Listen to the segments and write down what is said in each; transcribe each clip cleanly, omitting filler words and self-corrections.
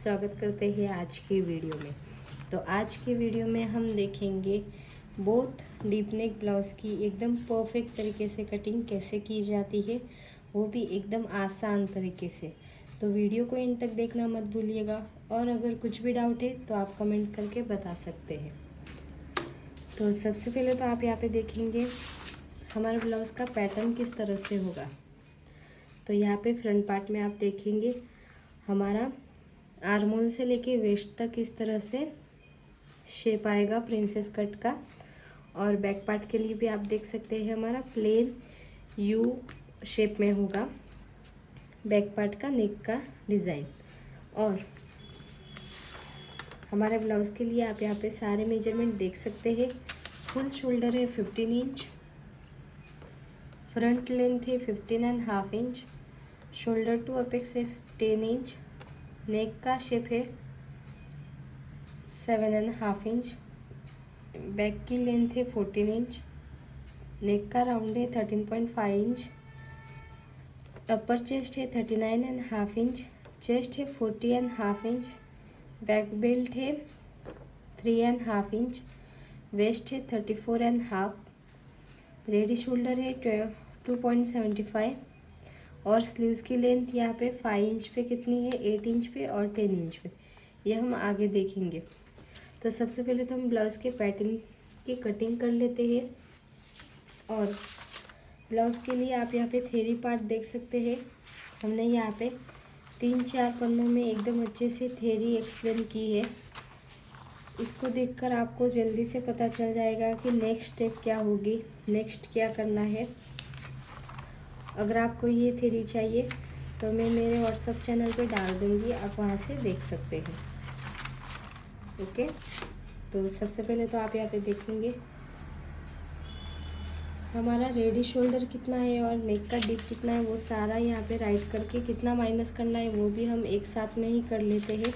स्वागत करते हैं आज की वीडियो में। तो आज की वीडियो में हम देखेंगे बोथ डीप नेक ब्लाउज़ की एकदम परफेक्ट तरीके से कटिंग कैसे की जाती है, वो भी एकदम आसान तरीके से। तो वीडियो को एंड तक देखना मत भूलिएगा और अगर कुछ भी डाउट है तो आप कमेंट करके बता सकते हैं। तो सबसे पहले तो आप यहाँ पे देखेंगे हमारे ब्लाउज़ का पैटर्न किस तरह से होगा। तो यहाँ पे फ्रंट पार्ट में आप देखेंगे हमारा आर्म होल से लेके वेस्ट तक इस तरह से शेप आएगा प्रिंसेस कट का। और बैक पार्ट के लिए भी आप देख सकते हैं हमारा प्लेन यू शेप में होगा बैक पार्ट का नेक का डिज़ाइन। और हमारे ब्लाउज़ के लिए आप यहाँ पे सारे मेजरमेंट देख सकते हैं। फुल शोल्डर है 15 इंच, फ्रंट लेंथ है 15.5 इंच, शोल्डर टू अपेक्स है 10 इंच, नेक का शेप है 7.5 इंच, बैक की लेंथ है 14 इंच, नेक का राउंड है 13.5 इंच, अपर चेस्ट है 39.5 इंच, चेस्ट है 40.5 इंच, बैक बेल्ट है 3.5 इंच, वेस्ट है 34.5, रेडी शोल्डर है 2.75 और स्लीव्स की लेंथ यहाँ पे 5 इंच पे कितनी है, 8 इंच पे और 10 इंच पे, ये हम आगे देखेंगे। तो सबसे पहले तो हम ब्लाउज़ के पैटर्न की कटिंग कर लेते हैं। और ब्लाउज़ के लिए आप यहाँ पे थेरी पार्ट देख सकते हैं। हमने यहाँ पे 3-4 पन्नों में एकदम अच्छे से थेरी एक्सप्लेन की है। इसको देखकर आपको जल्दी से पता चल जाएगा कि नेक्स्ट स्टेप क्या होगी, नेक्स्ट क्या करना है। अगर आपको ये थेरी चाहिए तो मैं मेरे व्हाट्सएप चैनल पे डाल दूँगी, आप वहाँ से देख सकते हैं। ओके, तो सबसे पहले तो आप यहाँ पे देखेंगे हमारा रेडी शोल्डर कितना है और नेक का डीप कितना है, वो सारा यहाँ पे राइट करके कितना माइनस करना है वो भी हम एक साथ में ही कर लेते हैं।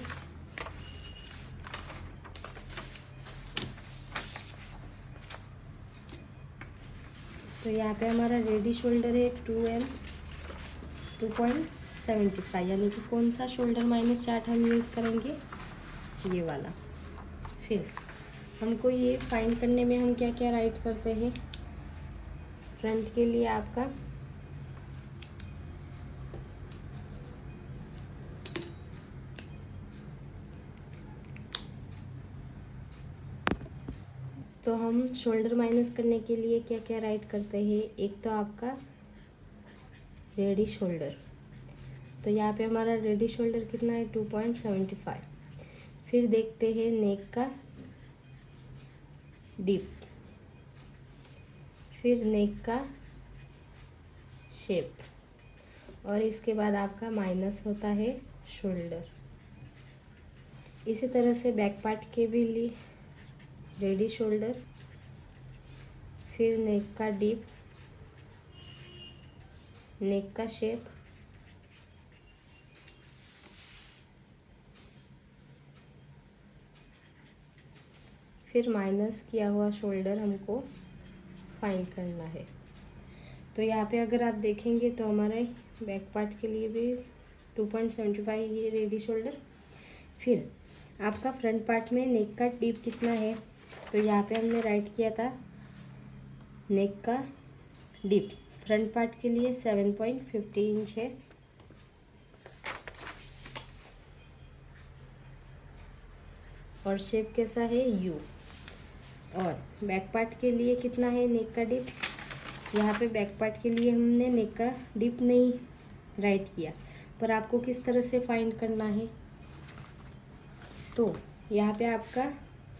तो यहाँ पे हमारा रेडी शोल्डर है 2.75, यानी कि कौन सा शोल्डर माइनस चार्ट हम यूज़ करेंगे, ये वाला। फिर हमको ये फाइंड करने में हम क्या क्या राइट करते हैं। फ्रंट के लिए आपका तो हम शोल्डर माइनस करने के लिए क्या क्या राइट करते हैं। एक तो आपका रेडी शोल्डर, तो यहाँ पे हमारा रेडी शोल्डर कितना है 2.75। फिर देखते हैं नेक का डीप, फिर नेक का शेप, और इसके बाद आपका माइनस होता है शोल्डर। इसी तरह से बैक पार्ट के भी लिए रेडी शोल्डर, फिर नेक का डीप, नेक का शेप, फिर माइनस किया हुआ शोल्डर हमको फाइंड करना है। तो यहाँ पे अगर आप देखेंगे तो हमारे बैक पार्ट के लिए भी 2.75 ये रेडी शोल्डर। फिर आपका फ्रंट पार्ट में नेक का डीप कितना है, तो यहाँ पे हमने राइट किया था नेक का डीप फ्रंट पार्ट के लिए 7.50 इंच है। और शेप कैसा है यू। और बैक पार्ट के लिए कितना है नेक का डीप, यहाँ पे बैक पार्ट के लिए हमने नेक का डीप नहीं राइट किया, पर आपको किस तरह से फाइंड करना है। तो यहाँ पे आपका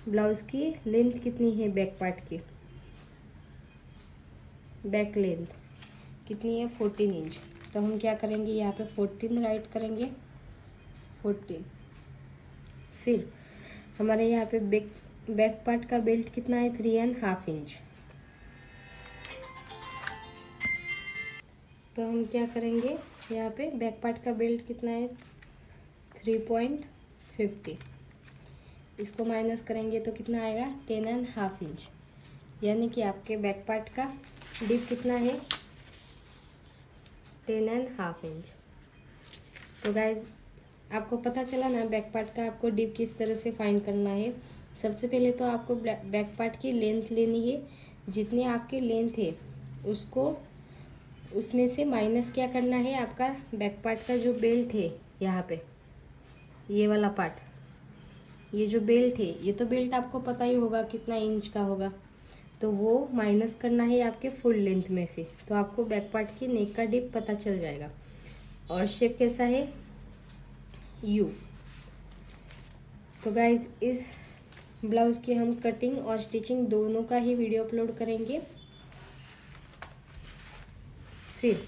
ब्लाउज़ की लेंथ कितनी है, बैक पार्ट की बैक लेंथ कितनी है 14 इंच। तो हम क्या करेंगे यहाँ पे 14 राइट करेंगे 14। फिर हमारे यहाँ पे बैक पार्ट का बेल्ट कितना है 3.5 इंच। तो हम क्या करेंगे यहाँ पे बैक पार्ट का बेल्ट कितना है 3.50, इसको माइनस करेंगे तो कितना आएगा 10.5 इंच, यानी कि आपके बैक पार्ट का डीप कितना है 10.5 इंच। तो गाइज आपको पता चला ना बैक पार्ट का आपको डिप किस तरह से फाइंड करना है। सबसे पहले तो आपको बैक पार्ट की लेंथ लेनी है। जितनी आपकी लेंथ है उसको उसमें से माइनस क्या करना है, आपका बैक पार्ट का जो बेल्ट है यहाँ पे ये वाला पार्ट, ये जो बेल्ट है, ये तो बेल्ट आपको पता ही होगा कितना इंच का होगा, तो वो माइनस करना है आपके फुल लेंथ में से। तो आपको बैक पार्ट की नेक का डिप पता चल जाएगा। और शेप कैसा है, यू। तो गाइज इस ब्लाउज़ की हम कटिंग और स्टिचिंग दोनों का ही वीडियो अपलोड करेंगे। फिर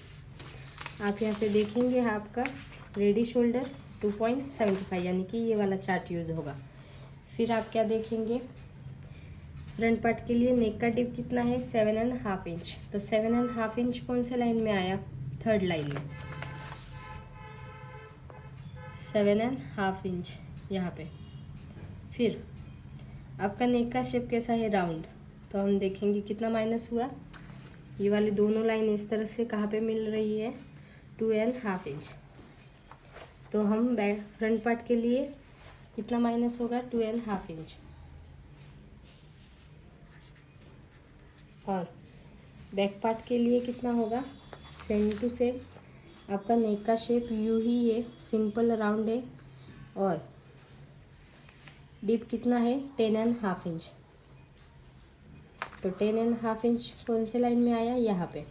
आप यहाँ पे देखेंगे आपका रेडी शोल्डर 2.75 यानी कि ये वाला चार्ट यूज़ होगा। फिर आप क्या देखेंगे, फ्रंट पार्ट के लिए नेक का डिप कितना है 7.5 इंच। तो 7.5 इंच कौन से लाइन में आया, थर्ड लाइन में 7.5 इंच यहाँ पे। फिर आपका नेक का शेप कैसा है, राउंड। तो हम देखेंगे कितना माइनस हुआ, ये वाली दोनों लाइन इस तरह से कहाँ पे मिल रही है, 2.5 इंच। तो हम बैक फ्रंट पार्ट के लिए कितना माइनस होगा, 2.5 इंच। और बैक पार्ट के लिए कितना होगा, सेम टू सेम। आपका नेक का शेप यू ही है, सिंपल राउंड है। और डिप कितना है, 10.5 इंच। तो 10.5 इंच कौन से लाइन में आया, यहाँ पे।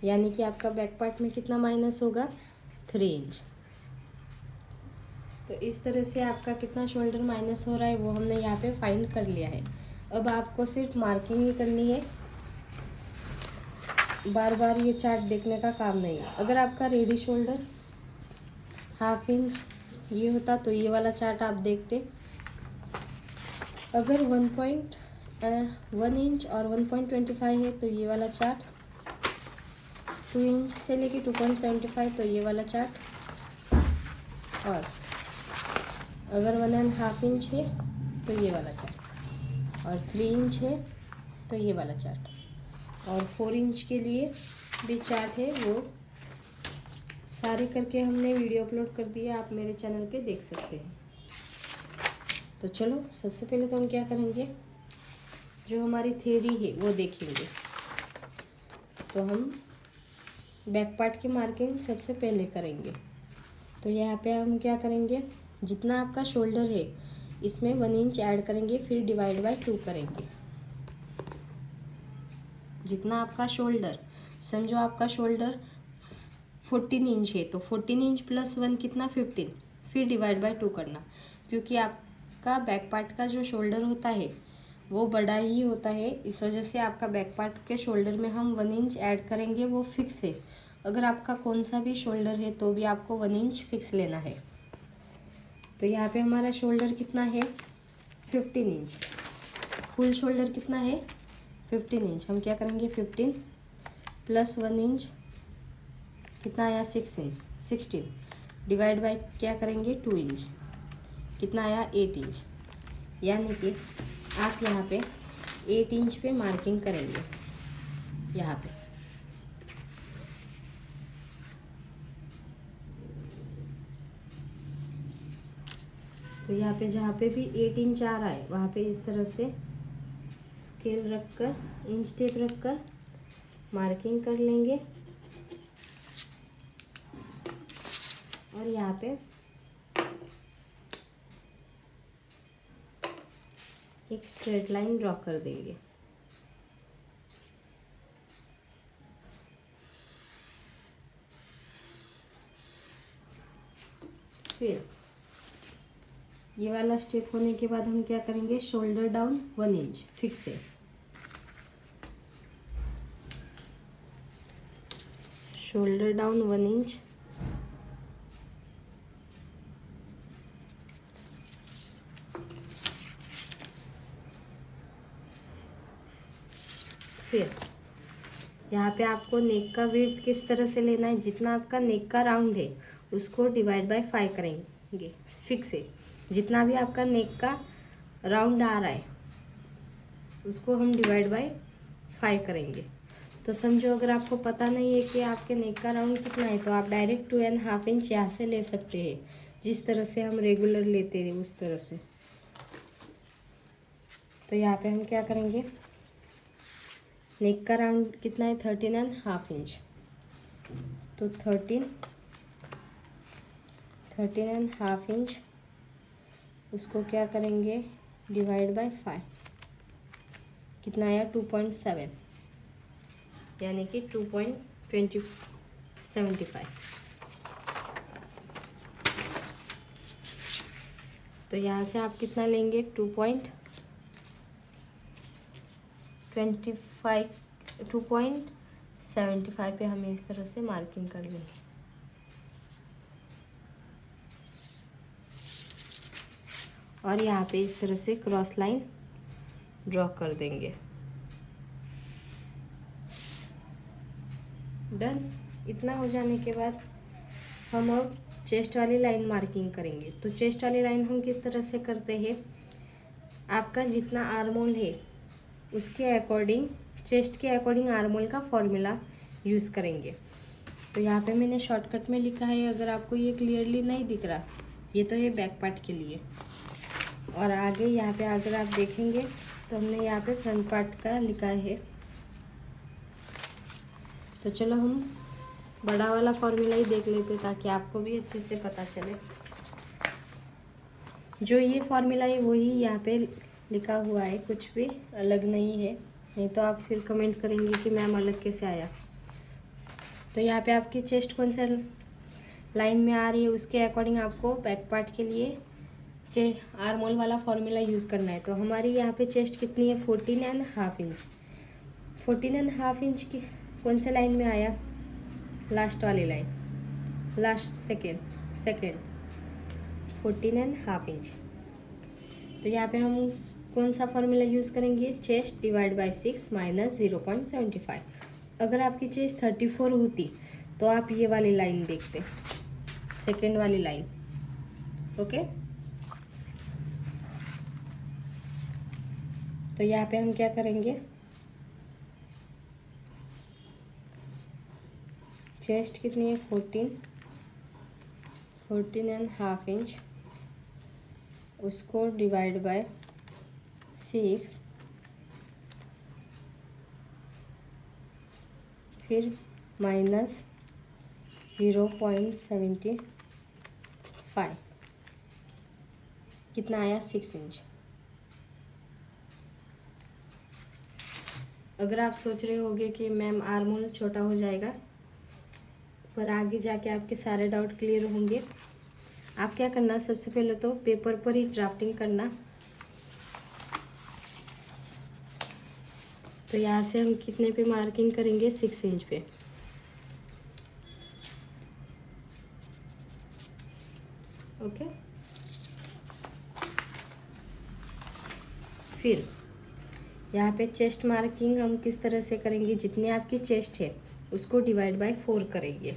यानी कि आपका बैक पार्ट में कितना माइनस होगा, 3 इंच। तो इस तरह से आपका कितना शोल्डर माइनस हो रहा है वो हमने यहाँ पे फाइंड कर लिया है। अब आपको सिर्फ मार्किंग ही करनी है, बार बार ये चार्ट देखने का काम नहीं है। अगर आपका रेडी शोल्डर 1/2 इंच ये होता तो ये वाला चार्ट आप देखते। अगर 1.1 इंच और 1.25 है तो ये वाला चार्ट, 2 इंच से लेके 2.75 तो ये वाला चार्ट, और अगर 1.5 इंच है तो ये वाला चार्ट, और 3 इंच है तो ये वाला चार्ट, और 4 इंच के लिए भी चार्ट है। वो सारे करके हमने वीडियो अपलोड कर दिया, आप मेरे चैनल पे देख सकते हैं। तो चलो सबसे पहले तो हम क्या करेंगे, जो हमारी थ्योरी है वो देखेंगे। तो हम बैक पार्ट की मार्किंग सबसे पहले करेंगे। तो यहाँ पे हम क्या करेंगे, जितना आपका शोल्डर है इसमें 1 इंच ऐड करेंगे, फिर डिवाइड बाय 2 करेंगे। जितना आपका शोल्डर, समझो आपका शोल्डर 14 इंच है तो 14 इंच प्लस 1 कितना, 15, फिर डिवाइड बाय 2 करना। क्योंकि आपका बैक पार्ट का जो शोल्डर होता है वो बड़ा ही होता है, इस वजह से आपका बैक पार्ट के शोल्डर में हम 1 इंच ऐड करेंगे, वो फिक्स है। अगर आपका कौन सा भी शोल्डर है तो भी आपको 1 इंच फिक्स लेना है। तो यहाँ पे हमारा शोल्डर कितना है, 15 इंच। फुल शोल्डर कितना है, 15 इंच। हम क्या करेंगे, 15 प्लस 1 इंच कितना आया, 16 डिवाइड बाय क्या करेंगे, 2 इंच, कितना आया, 8 इंच। यानी कि आप यहाँ पे 8 इंच पे मार्किंग करेंगे यहाँ पे। तो यहाँ पे जहाँ पे भी 8 इंच आ रहा है वहाँ पे इस तरह से स्केल रखकर, इंच टेप रखकर मार्किंग कर लेंगे। और यहाँ पे एक स्ट्रेट लाइन ड्रॉ कर देंगे। फिर ये वाला स्टेप होने के बाद हम क्या करेंगे, शोल्डर डाउन 1 इंच फिक्स है। शोल्डर डाउन 1 इंच, फिर यहाँ पे आपको नेक का विड्थ किस तरह से लेना है, जितना आपका नेक का राउंड है उसको डिवाइड बाय 5 करेंगे, फिक्स है। जितना भी आपका नेक का राउंड आ रहा है उसको हम डिवाइड बाय 5 करेंगे। तो समझो अगर आपको पता नहीं है कि आपके नेक का राउंड कितना है तो आप डायरेक्ट 2.5 इंच यहाँ से ले सकते हैं। जिस तरह से हम रेगुलर लेते हैं उस तरह से। तो यहाँ पे हम क्या करेंगे, नेक का राउंड कितना है 13.5 इंच, तो 13.5 इंच, उसको क्या करेंगे डिवाइड बाय 5, कितना आया 2.7, यानी कि 2.2075। तो यहाँ से आप कितना लेंगे 2.75 पे हमें इस तरह से मार्किंग कर लेंगे। और यहाँ पे इस तरह से क्रॉस लाइन ड्रॉ कर देंगे। डन। इतना हो जाने के बाद हम अब चेस्ट वाली लाइन मार्किंग करेंगे। तो चेस्ट वाली लाइन हम किस तरह से करते हैं, आपका जितना आर्मोल है उसके अकॉर्डिंग, चेस्ट के अकॉर्डिंग आर्मोल का फॉर्मूला यूज़ करेंगे। तो यहाँ पे मैंने शॉर्टकट में लिखा है, अगर आपको ये क्लियरली नहीं दिख रहा, ये तो है बैक पार्ट के लिए। और आगे यहाँ पे अगर आप देखेंगे तो हमने यहाँ पे फ्रंट पार्ट का लिखा है। तो चलो हम बड़ा वाला फॉर्मूला ही देख लेते ताकि आपको भी अच्छे से पता चले। जो ये फॉर्मूला है वही यहाँ पे लिखा हुआ है, कुछ भी अलग नहीं है, नहीं तो आप फिर कमेंट करेंगे कि मैम अलग कैसे आया। तो यहाँ पे आपकी चेस्ट कौन सा लाइन में आ रही है उसके अकॉर्डिंग आपको बैक पार्ट के लिए आर्मोल वाला फॉर्मूला यूज़ करना है। तो हमारी यहाँ पे चेस्ट कितनी है 14.5 इंच। 14.5 इंच की कौन से लाइन में आया, लास्ट वाली लाइन, लास्ट सेकेंड 14.5 इंच। तो यहाँ पे हम कौन सा फॉर्मूला यूज़ करेंगे, चेस्ट डिवाइड बाय 6 माइनस 0.75। अगर आपकी चेस्ट 34 होती तो आप ये वाली लाइन देखते, सेकेंड वाली लाइन। ओके, तो यहाँ पे हम क्या करेंगे, चेस्ट कितनी है 14.5 इंच, उसको डिवाइड बाय 6, फिर माइनस 0.75, कितना आया 6 इंच। अगर आप सोच रहे होगे कि मैम आर्मोल छोटा हो जाएगा, पर आगे जाके आपके सारे डाउट क्लियर होंगे। आप क्या करना, सबसे पहले तो पेपर पर ही ड्राफ्टिंग करना। तो यहाँ से हम कितने पे मार्किंग करेंगे 6 इंच पे। ओके, फिर यहाँ पे चेस्ट मार्किंग हम किस तरह से करेंगे, जितनी आपकी चेस्ट है उसको डिवाइड बाय 4 करेंगे।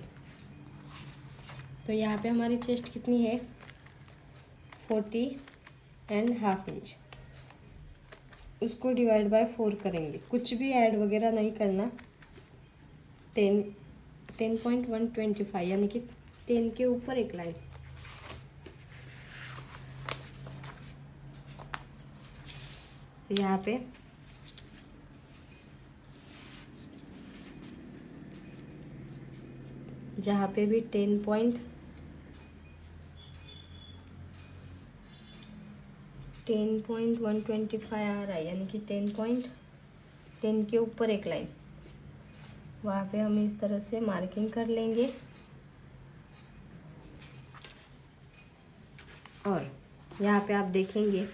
तो यहाँ पे हमारी चेस्ट कितनी है 40.5 इंच, उसको डिवाइड बाय 4 करेंगे। कुछ भी ऐड वगैरह नहीं करना, 10.125 यानी कि 10 के ऊपर एक लाइन। तो यहाँ पे जहाँ पे भी 10.125 आ रहा है, यानी कि 10 के ऊपर एक लाइन, वहाँ पे हम इस तरह से मार्किंग कर लेंगे। और यहाँ पे आप देखेंगे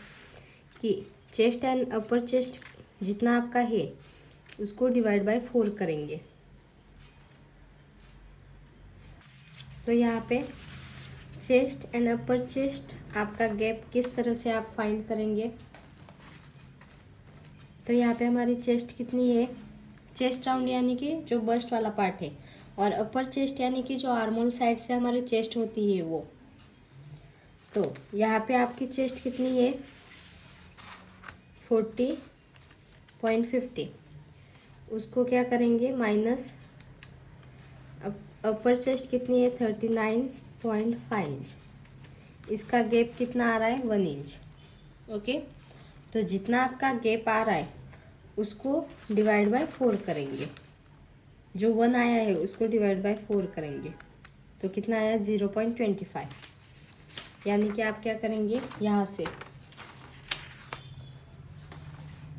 कि चेस्ट एंड अपर चेस्ट जितना आपका है उसको डिवाइड बाय 4 करेंगे। तो यहाँ पे चेस्ट एंड अपर चेस्ट आपका गैप किस तरह से आप फाइंड करेंगे। तो यहाँ पे हमारी चेस्ट कितनी है, चेस्ट राउंड यानी कि जो बस्ट वाला पार्ट है, और अपर चेस्ट यानी कि जो आर्मोल साइड से हमारी चेस्ट होती है वो। तो यहाँ पे आपकी चेस्ट कितनी है 40.50, उसको क्या करेंगे माइनस, अपर चेस्ट कितनी है 39.5 इंच, इसका गैप कितना आ रहा है 1 इंच। ओके, तो जितना आपका गैप आ रहा है उसको डिवाइड बाय 4 करेंगे। जो 1 आया है उसको डिवाइड बाय 4 करेंगे तो कितना आया 0.25। यानी कि आप क्या करेंगे, यहाँ से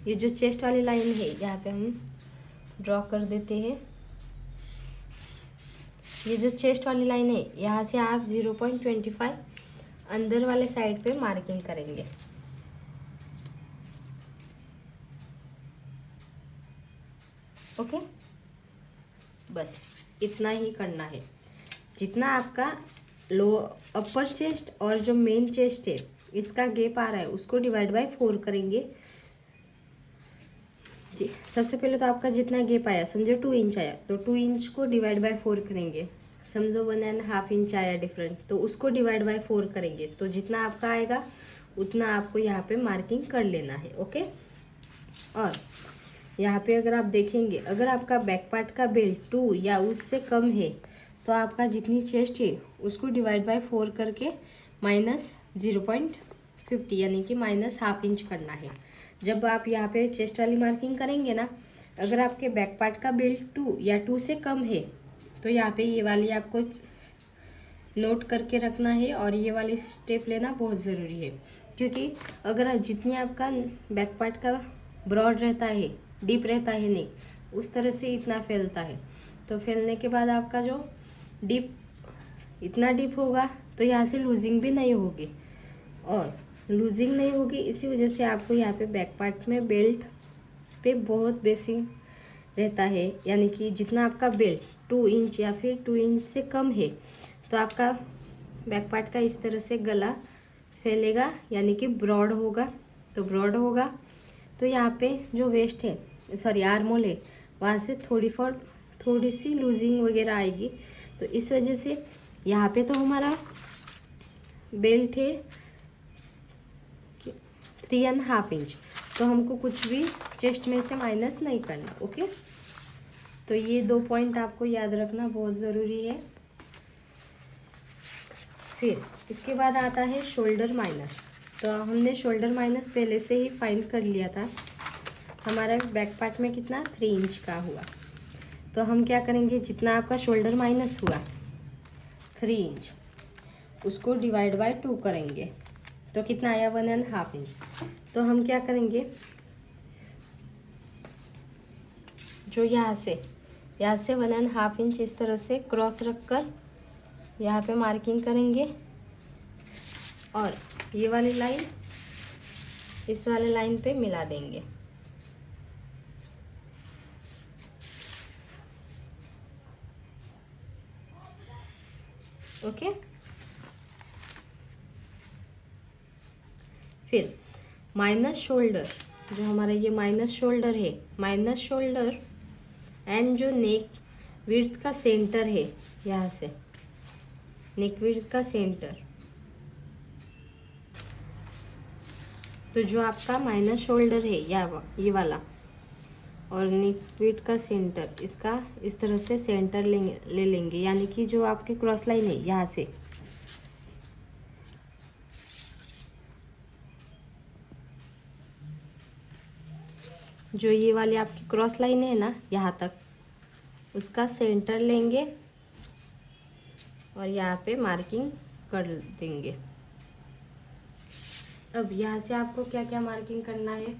ये जो चेस्ट वाली लाइन है यहाँ पे हम ड्रॉ कर देते हैं। ये जो चेस्ट वाली लाइन है यहाँ से आप 0.25 अंदर वाले साइड पे मार्किंग करेंगे। ओके, बस इतना ही करना है। जितना आपका लो अपर चेस्ट और जो मेन चेस्ट है इसका गैप आ रहा है उसको डिवाइड बाय 4 करेंगे। जी, सबसे पहले तो आपका जितना गैप आया, समझो 2 इंच आया तो 2 इंच को डिवाइड बाय 4 करेंगे। समझो 1.5 इंच आया डिफरेंट तो उसको डिवाइड बाय 4 करेंगे। तो जितना आपका आएगा उतना आपको यहाँ पे मार्किंग कर लेना है। ओके, और यहाँ पे अगर आप देखेंगे, अगर आपका बैक पार्ट का बेल्ट 2 या उससे कम है तो आपका जितनी चेस्ट है उसको डिवाइड बाय 4 करके -0.50 यानी कि -1/2 इंच करना है। जब आप यहाँ पे चेस्ट वाली मार्किंग करेंगे ना, अगर आपके बैक पार्ट का बेल्ट 2 या 2 से कम है तो यहाँ पे ये वाली आपको नोट करके रखना है और ये वाली स्टेप लेना बहुत ज़रूरी है। क्योंकि अगर जितनी आपका बैक पार्ट का ब्रॉड रहता है, डीप रहता है नहीं, उस तरह से इतना फैलता है तो फैलने के बाद आपका जो डीप इतना डीप होगा तो यहाँ से लूजिंग भी नहीं होगी, और लूजिंग नहीं होगी इसी वजह से आपको यहाँ पे बैक पार्ट में बेल्ट पे बहुत बेसी रहता है। यानी कि जितना आपका बेल्ट 2 इंच या फिर 2 इंच से कम है तो आपका बैक पार्ट का इस तरह से गला फैलेगा, यानी कि ब्रॉड होगा। तो ब्रॉड होगा तो यहाँ पे जो वेस्ट है, सॉरी आर्मोल है, वहाँ से थोड़ी सी लूजिंग वगैरह आएगी। तो इस वजह से यहाँ पे तो हमारा बेल्ट है 3.5 इंच, तो हमको कुछ भी चेस्ट में से माइनस नहीं करना। ओके, तो ये 2 पॉइंट आपको याद रखना बहुत ज़रूरी है। फिर इसके बाद आता है शोल्डर माइनस। तो हमने शोल्डर माइनस पहले से ही फाइंड कर लिया था। हमारा बैक पार्ट में कितना 3 इंच का हुआ, तो हम क्या करेंगे, जितना आपका शोल्डर माइनस हुआ 3 इंच उसको डिवाइड बाय 2 करेंगे तो कितना आया 1.5 इंच। तो हम क्या करेंगे, जो यहाँ से 1.5 इंच इस तरह से क्रॉस रखकर यहाँ पे मार्किंग करेंगे और ये वाली लाइन इस वाले लाइन पे मिला देंगे। ओके, फिर माइनस शोल्डर, जो हमारा ये माइनस शोल्डर है, माइनस शोल्डर एंड जो नेक विड्थ का सेंटर है, यहाँ से नेक विड्थ का सेंटर, तो जो आपका माइनस शोल्डर है ये वाला और नेक विड्थ का सेंटर, इसका इस तरह से सेंटर ले लेंगे। यानी कि जो आपकी क्रॉस लाइन है यहाँ से जो ये वाली आपकी क्रॉस लाइन है ना यहाँ तक, उसका सेंटर लेंगे और यहाँ पे मार्किंग कर देंगे। अब यहाँ से आपको क्या क्या मार्किंग करना है,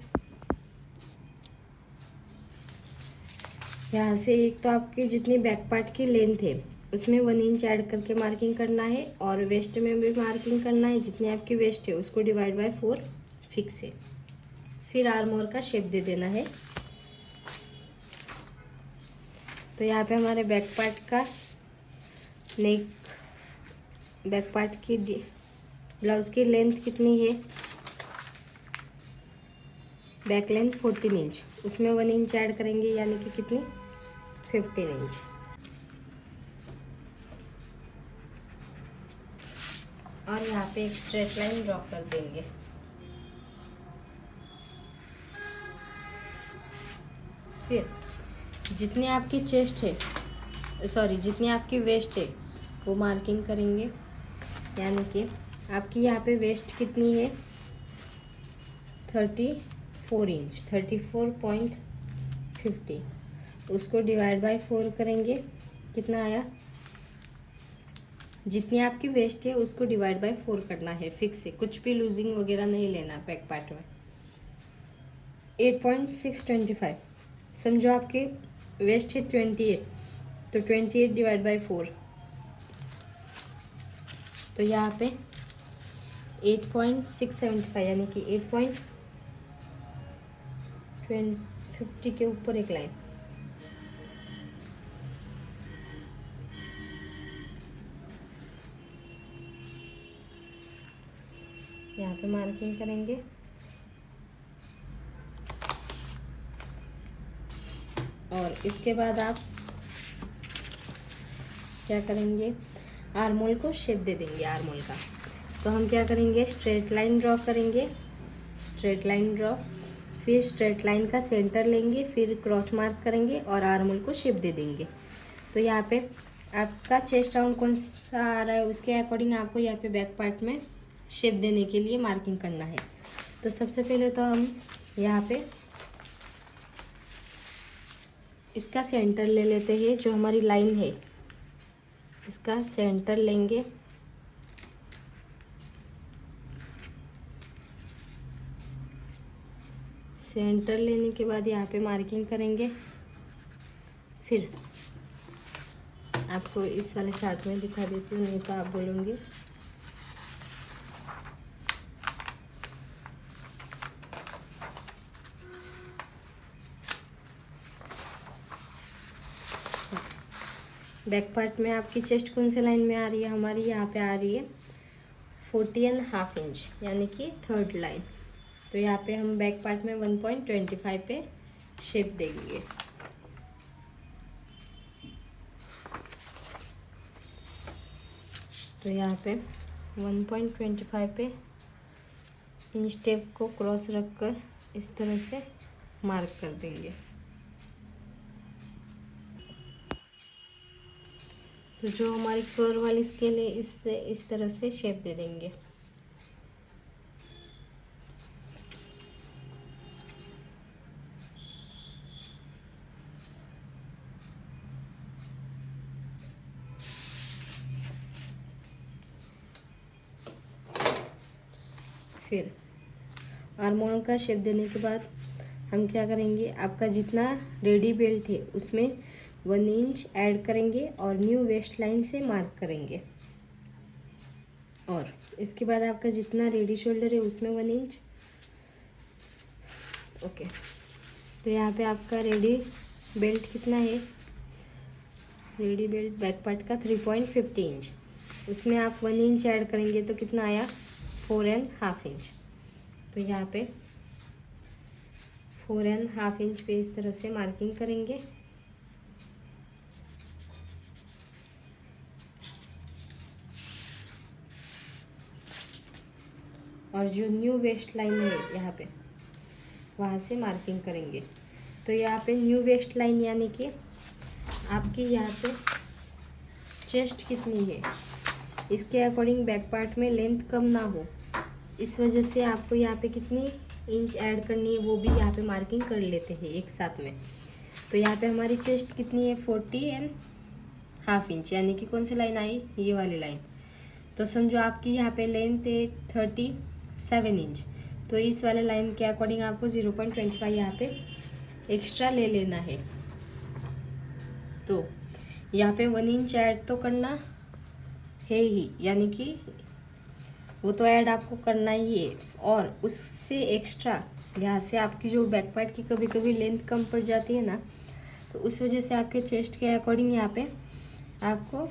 यहाँ से एक तो आपकी जितनी बैक पार्ट की लेंथ है उसमें 1 इंच ऐड करके मार्किंग करना है, और वेस्ट में भी मार्किंग करना है। जितनी आपकी वेस्ट है उसको डिवाइड बाय 4 फिक्स है। फिर आर्मोर का शेप दे देना है। तो यहाँ पे हमारे बैक पार्ट की ब्लाउज़ की लेंथ कितनी है, बैक लेंथ 14 इंच, उसमें 1 इंच ऐड करेंगे यानी कि कितनी 15 इंच। और यहाँ पे एक स्ट्रेट लाइन ड्रॉ कर देंगे। फिर जितनी आपकी चेस्ट है, जितनी आपकी वेस्ट है वो मार्किंग करेंगे। यानी कि आपकी यहाँ पे वेस्ट कितनी है 34 इंच, 34.50, उसको डिवाइड बाय 4 करेंगे, कितना आया, जितनी आपकी वेस्ट है उसको डिवाइड बाय 4 करना है, फिक्स है, कुछ भी लूजिंग वगैरह नहीं लेना बैक पार्ट में। 8.625, समझो आपके वेस्ट है 28, तो 28 डिवाइड बाय 4, तो यहाँ पे 8.675 यानी कि 8.50 के ऊपर एक लाइन, यहाँ पे मार्किंग करेंगे। और इसके बाद आप क्या करेंगे, आर्मोल को शेप दे देंगे आर्मोल का। तो हम क्या करेंगे, स्ट्रेट लाइन ड्रॉ करेंगे, स्ट्रेट लाइन ड्रॉ, फिर स्ट्रेट लाइन का सेंटर लेंगे, फिर क्रॉस मार्क करेंगे और आर्मोल को शेप दे देंगे। तो यहाँ पे आपका चेस्ट राउंड कौन सा आ रहा है उसके अकॉर्डिंग आपको यहाँ पे बैक पार्ट में शेप देने के लिए मार्किंग करना है। तो सबसे पहले तो हम यहाँ पे इसका सेंटर ले लेते हैं, जो हमारी लाइन है इसका सेंटर लेंगे, सेंटर लेने के बाद यहाँ पे मार्किंग करेंगे। फिर आपको इस वाले चार्ट में दिखा देती हूँ, नहीं तो आप बोलोगे। बैक पार्ट में आपकी चेस्ट कौन से लाइन में आ रही है, हमारी यहाँ पे आ रही है 40.5 इंच यानी कि थर्ड लाइन। तो यहाँ पे हम बैक पार्ट में 1.25 पे शेप देंगे। तो यहाँ पे 1.25 पे इंच टेप को क्रॉस रखकर इस तरह से मार्क कर देंगे। तो जो हमारी कर्व वाली स्केल है इससे इस तरह से शेप दे देंगे। फिर आर्मोल का शेप देने के बाद हम क्या करेंगे, आपका जितना रेडी बेल्ट है उसमें 1 इंच ऐड करेंगे और न्यू वेस्ट लाइन से मार्क करेंगे। और इसके बाद आपका जितना रेडी शोल्डर है उसमें 1 इंच, ओके। तो यहाँ पे आपका रेडी बेल्ट कितना है, रेडी बेल्ट बैक पार्ट का 3.50 इंच, उसमें आप 1 इंच ऐड करेंगे तो कितना आया 4.5 इंच। तो यहाँ पे 4.5 इंच पे इस तरह से मार्किंग करेंगे। और जो न्यू वेस्ट लाइन है यहाँ पे वहाँ से मार्किंग करेंगे। तो यहाँ पे न्यू वेस्ट लाइन यानी कि आपकी यहाँ पे चेस्ट कितनी है इसके अकॉर्डिंग बैक पार्ट में लेंथ कम ना हो, इस वजह से आपको यहाँ पे कितनी इंच ऐड करनी है वो भी यहाँ पे मार्किंग कर लेते हैं एक साथ में। तो यहाँ पे हमारी चेस्ट कितनी है 40.5 इंच यानी कि कौन सी लाइन आई, ये वाली लाइन। तो समझो आपकी यहाँ पे लेंथ है 37 इंच, तो इस वाले लाइन के अकॉर्डिंग आपको 0.25 यहाँ पे एक्स्ट्रा ले लेना है। तो यहाँ पे 1 इंच ऐड तो करना है ही, यानी कि वो तो ऐड आपको करना ही है। और उससे एक्स्ट्रा यहाँ से आपकी जो बैक पार्ट की कभी कभी लेंथ कम पड़ जाती है ना, तो उस वजह से आपके चेस्ट के अकॉर्डिंग यहाँ पे आपको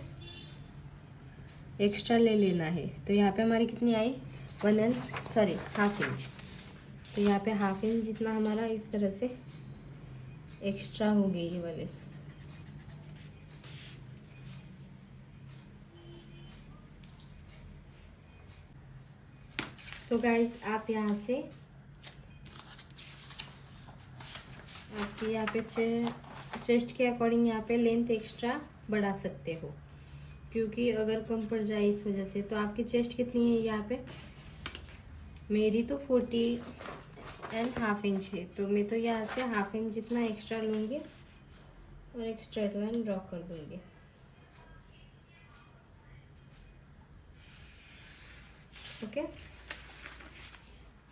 एक्स्ट्रा ले लेना है। तो यहाँ पे हमारी कितनी आई हाफ इंच। तो यहाँ पे हाफ इंच जितना हमारा इस तरह से एक्स्ट्रा हो गई ये वाले। तो गाइज आप यहाँ से आपकी यहाँ पे चेस्ट के अकॉर्डिंग यहाँ पे लेंथ एक्स्ट्रा बढ़ा सकते हो। क्योंकि अगर कम पड़ जाए इस वजह से। तो आपकी चेस्ट कितनी है यहाँ पे? मेरी तो 40.5 इंच है, तो मैं तो यहाँ से 1/2 इंच जितना एक्स्ट्रा लूँगी और एक स्ट्रेट लाइन ड्रॉ कर दूँगी। ओके,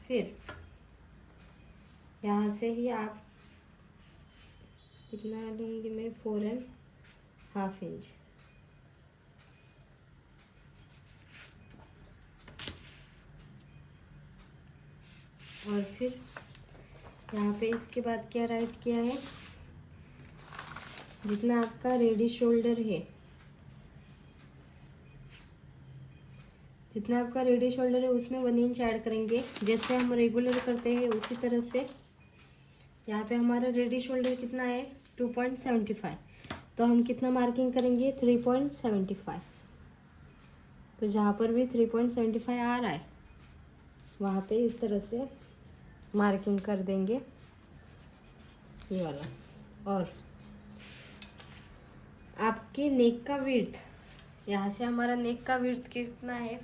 फिर यहाँ से ही आप कितना लूँगी मैं? 4.5 इंच। और फिर यहाँ पे इसके बाद क्या राइट किया है? जितना आपका रेडी शोल्डर है, जितना आपका रेडी शोल्डर है उसमें 1 इंच ऐड करेंगे, जैसे हम रेगुलर करते हैं उसी तरह से। यहाँ पे हमारा रेडी शोल्डर कितना है? 2.75। तो हम कितना मार्किंग करेंगे? 3.75। तो जहाँ पर भी 3.75 आ रहा है वहाँ पे इस तरह से मार्किंग कर देंगे, ये वाला। और आपके नेक का विड्थ, यहाँ से हमारा नेक का विड्थ कितना है?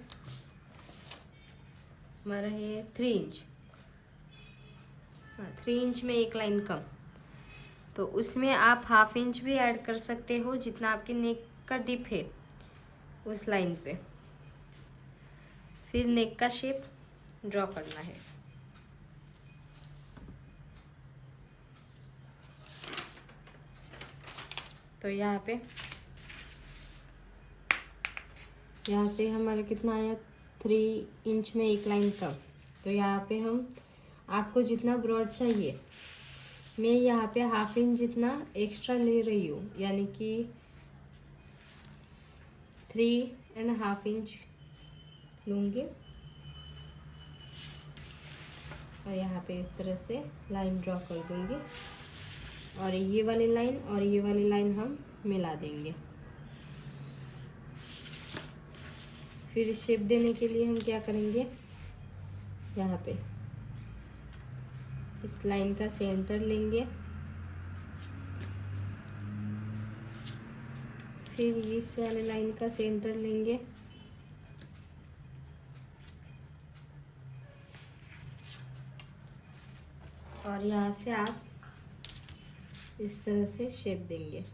हमारा है 3 इंच। हाँ, 3 इंच में एक लाइन कम, तो उसमें आप 1/2 इंच भी ऐड कर सकते हो, जितना आपके नेक का डिप है उस लाइन पे। फिर नेक का शेप ड्रॉ करना है। तो यहाँ पे यहाँ से हमारा कितना आया? 3 इंच में एक लाइन कम। तो यहाँ पे हम, आपको जितना ब्रॉड चाहिए, मैं यहाँ पे 1/2 इंच जितना एक्स्ट्रा ले रही हूँ, यानी कि 3.5 इंच लूँगी। और यहाँ पे इस तरह से लाइन ड्रॉ कर दूँगी, और ये वाली लाइन और ये वाली लाइन हम मिला देंगे। फिर शेप देने के लिए हम क्या करेंगे? यहाँ पे इस लाइन का सेंटर लेंगे, फिर इस वाली लाइन का सेंटर लेंगे, और यहाँ से आप इस तरह से शेप देंगे।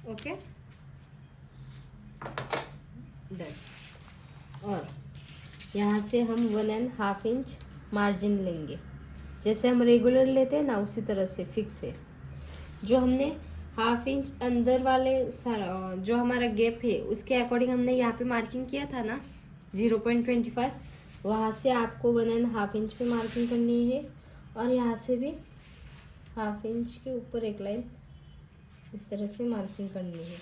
Okay, done. और यहाँ से हम 1.5 इंच मार्जिन लेंगे, जैसे हम रेगुलर लेते हैं ना उसी तरह से फिक्स है। जो हमने 1/2 इंच अंदर वाले जो हमारा गैप है उसके अकॉर्डिंग हमने यहाँ पे मार्किंग किया था ना 0.25, वहाँ से आपको 1.5 इंच पे मार्किंग करनी है, और यहाँ से भी 1/2 इंच के ऊपर एक लाइन इस तरह से मार्किंग करनी है।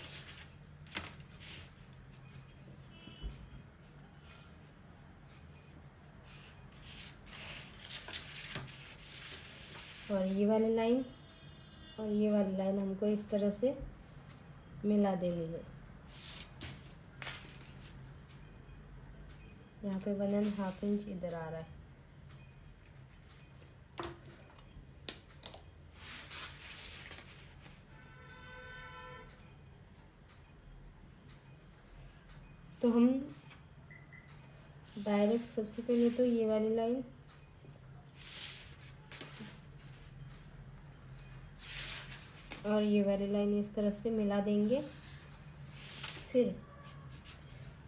और ये वाली लाइन और ये वाली लाइन हमको इस तरह से मिला देनी है। यहाँ पे 1.5 इंच इधर आ रहा है। तो हम डायरेक्ट सबसे पहले तो ये वाली लाइन और ये वाली लाइन इस तरह से मिला देंगे। फिर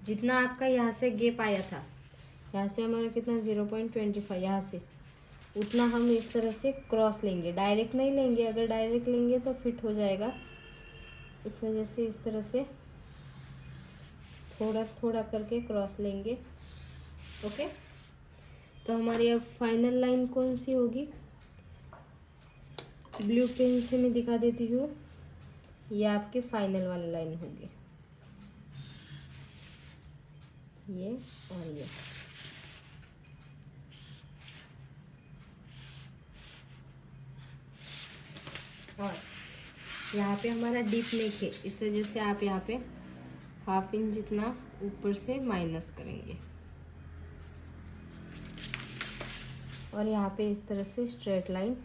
जितना आपका यहाँ से गैप आया था, यहाँ से हमारा कितना 0.25, यहाँ से उतना हम इस तरह से क्रॉस लेंगे, डायरेक्ट नहीं लेंगे। अगर डायरेक्ट लेंगे तो फिट हो जाएगा, इस वजह से इस तरह से थोड़ा थोड़ा करके क्रॉस लेंगे। ओके, तो हमारी अब फाइनल लाइन कौन सी होगी? ब्लू पेन से मैं दिखा देती हूँ, ये आपकी फाइनल वाली लाइन होगी, ये और ये। और यहाँ पे हमारा डीप नेक है, इस वजह से आप यहाँ पे 1/2 इंच जितना ऊपर से माइनस करेंगे, और यहाँ पे इस तरह से स्ट्रेट लाइन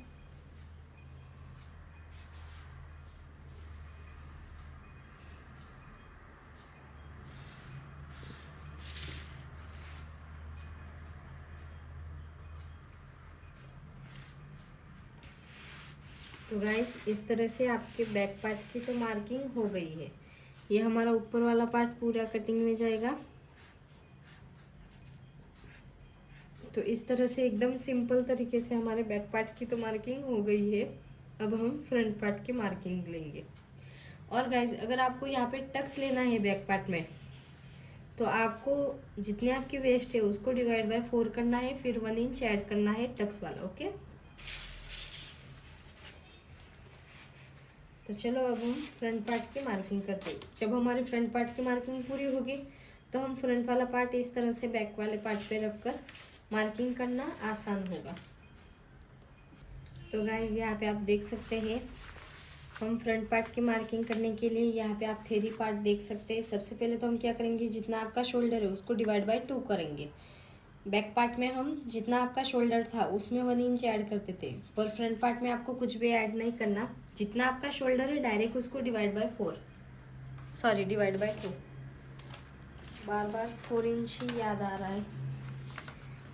तो गाइस इस तरह से आपके बैक पार्ट की तो मार्किंग हो गई है। ये हमारा ऊपर वाला पार्ट पूरा कटिंग में जाएगा। तो इस तरह से एकदम सिंपल तरीके से हमारे बैक पार्ट की तो मार्किंग हो गई है। अब हम फ्रंट पार्ट की मार्किंग लेंगे। और गाइज अगर आपको यहाँ पे टक्स लेना है बैक पार्ट में, तो आपको जितने आपकी वेस्ट है उसको डिवाइड बाय 4 करना है, फिर 1 इंच ऐड करना है टक्स वाला। ओके, तो चलो अब हम फ्रंट पार्ट की मार्किंग करते हैं। जब हमारी फ्रंट पार्ट की मार्किंग पूरी होगी तो हम फ्रंट वाला पार्ट इस तरह से बैक वाले पार्ट पे रखकर मार्किंग करना आसान होगा। तो गाइज यहाँ पे आप देख सकते हैं, हम फ्रंट पार्ट की मार्किंग करने के लिए यहाँ पे आप थेरी पार्ट देख सकते हैं। सबसे पहले तो हम क्या करेंगे, जितना आपका शोल्डर है उसको डिवाइड बाय 2 करेंगे। बैक पार्ट में हम जितना आपका शोल्डर था उसमें 1 इंच ऐड करते थे, पर फ्रंट पार्ट में आपको कुछ भी ऐड नहीं करना। जितना आपका शोल्डर है डायरेक्ट उसको डिवाइड बाय 2। बार बार 4 इंच ही याद आ रहा है।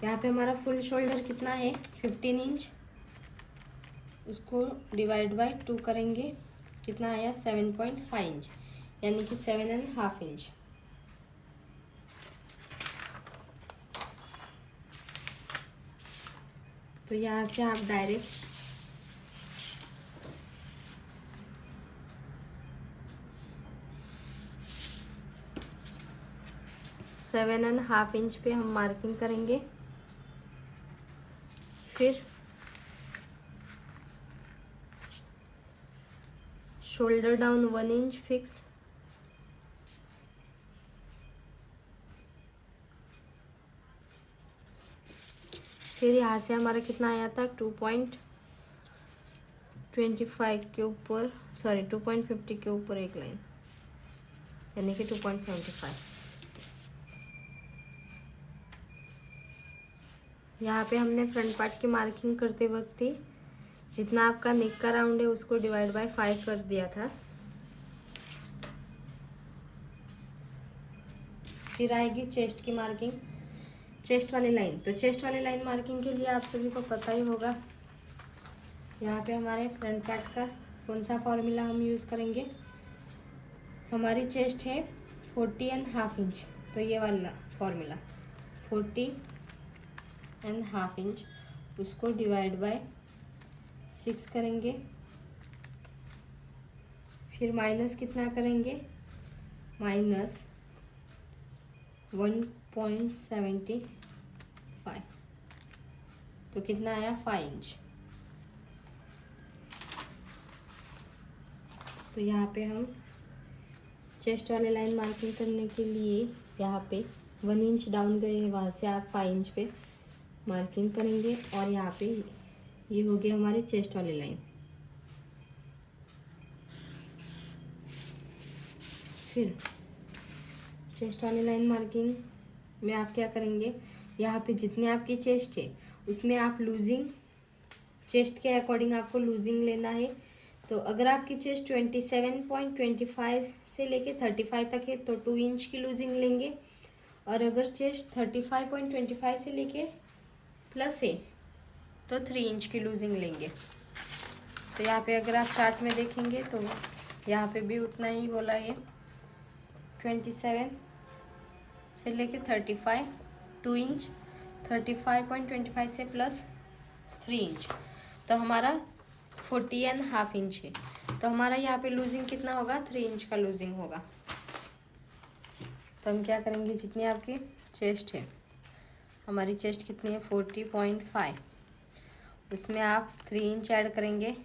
यहाँ पे हमारा फुल शोल्डर कितना है, 15 इंच, उसको डिवाइड बाय 2 करेंगे। कितना आया, 7.5 इंच, यानी कि 7.5 इंच। तो यहाँ से आप डायरेक्ट 7.5 इंच पे हम मार्किंग करेंगे। फिर शोल्डर डाउन 1 इंच फिक्स, फिर यहाँ से हमारा कितना आया था, 2.25 के ऊपर, सॉरी 2.50 के ऊपर एक लाइन, यानी कि 2.75। यहाँ पे हमने फ्रंट पार्ट की मार्किंग करते वक्त ही जितना आपका नेक का राउंड है उसको डिवाइड बाय 5 कर दिया था। फिर आएगी चेस्ट की मार्किंग, चेस्ट वाली लाइन। तो चेस्ट वाली लाइन मार्किंग के लिए आप सभी को पता ही होगा, यहाँ पे हमारे फ्रंट पार्ट का कौन सा फॉर्मूला हम यूज़ करेंगे। हमारी चेस्ट है 40.5 इंच, तो ये वाला फॉर्मूला 40.5 इंच, उसको डिवाइड बाय 6 करेंगे। फिर माइनस कितना करेंगे, माइनस 1.75, तो कितना आया, 5 इंच। तो यहाँ पे हम चेस्ट वाले लाइन मार्किंग करने के लिए यहाँ पे 1 इंच डाउन गए हैं, वहाँ से आप 5 इंच पे मार्किंग करेंगे। और यहाँ पे ये हो गया हमारी चेस्ट वाली लाइन। फिर चेस्ट वाली लाइन मार्किंग में आप क्या करेंगे, यहाँ पे जितने आपकी चेस्ट है उसमें आप लूजिंग, चेस्ट के अकॉर्डिंग आपको लूजिंग लेना है। तो अगर आपकी चेस्ट 27.25 से लेके 35 तक है तो 2 इंच की लूजिंग लेंगे, और अगर चेस्ट 35.25 से लेके प्लस है तो 3 इंच की लूजिंग लेंगे। तो यहाँ पे अगर आप चार्ट में देखेंगे तो यहाँ पे भी उतना ही बोला है, 27 से लेके 35, 2 इंच, 35.25 से प्लस 3 इंच, तो हमारा 40.5 इंच है। तो हमारा यहाँ पे लूजिंग कितना होगा, 3 इंच का लूजिंग होगा। तो हम क्या करेंगे, जितनी आपकी चेस्ट है, हमारी चेस्ट कितनी है 40.5, उसमें आप 3 इंच ऐड करेंगे,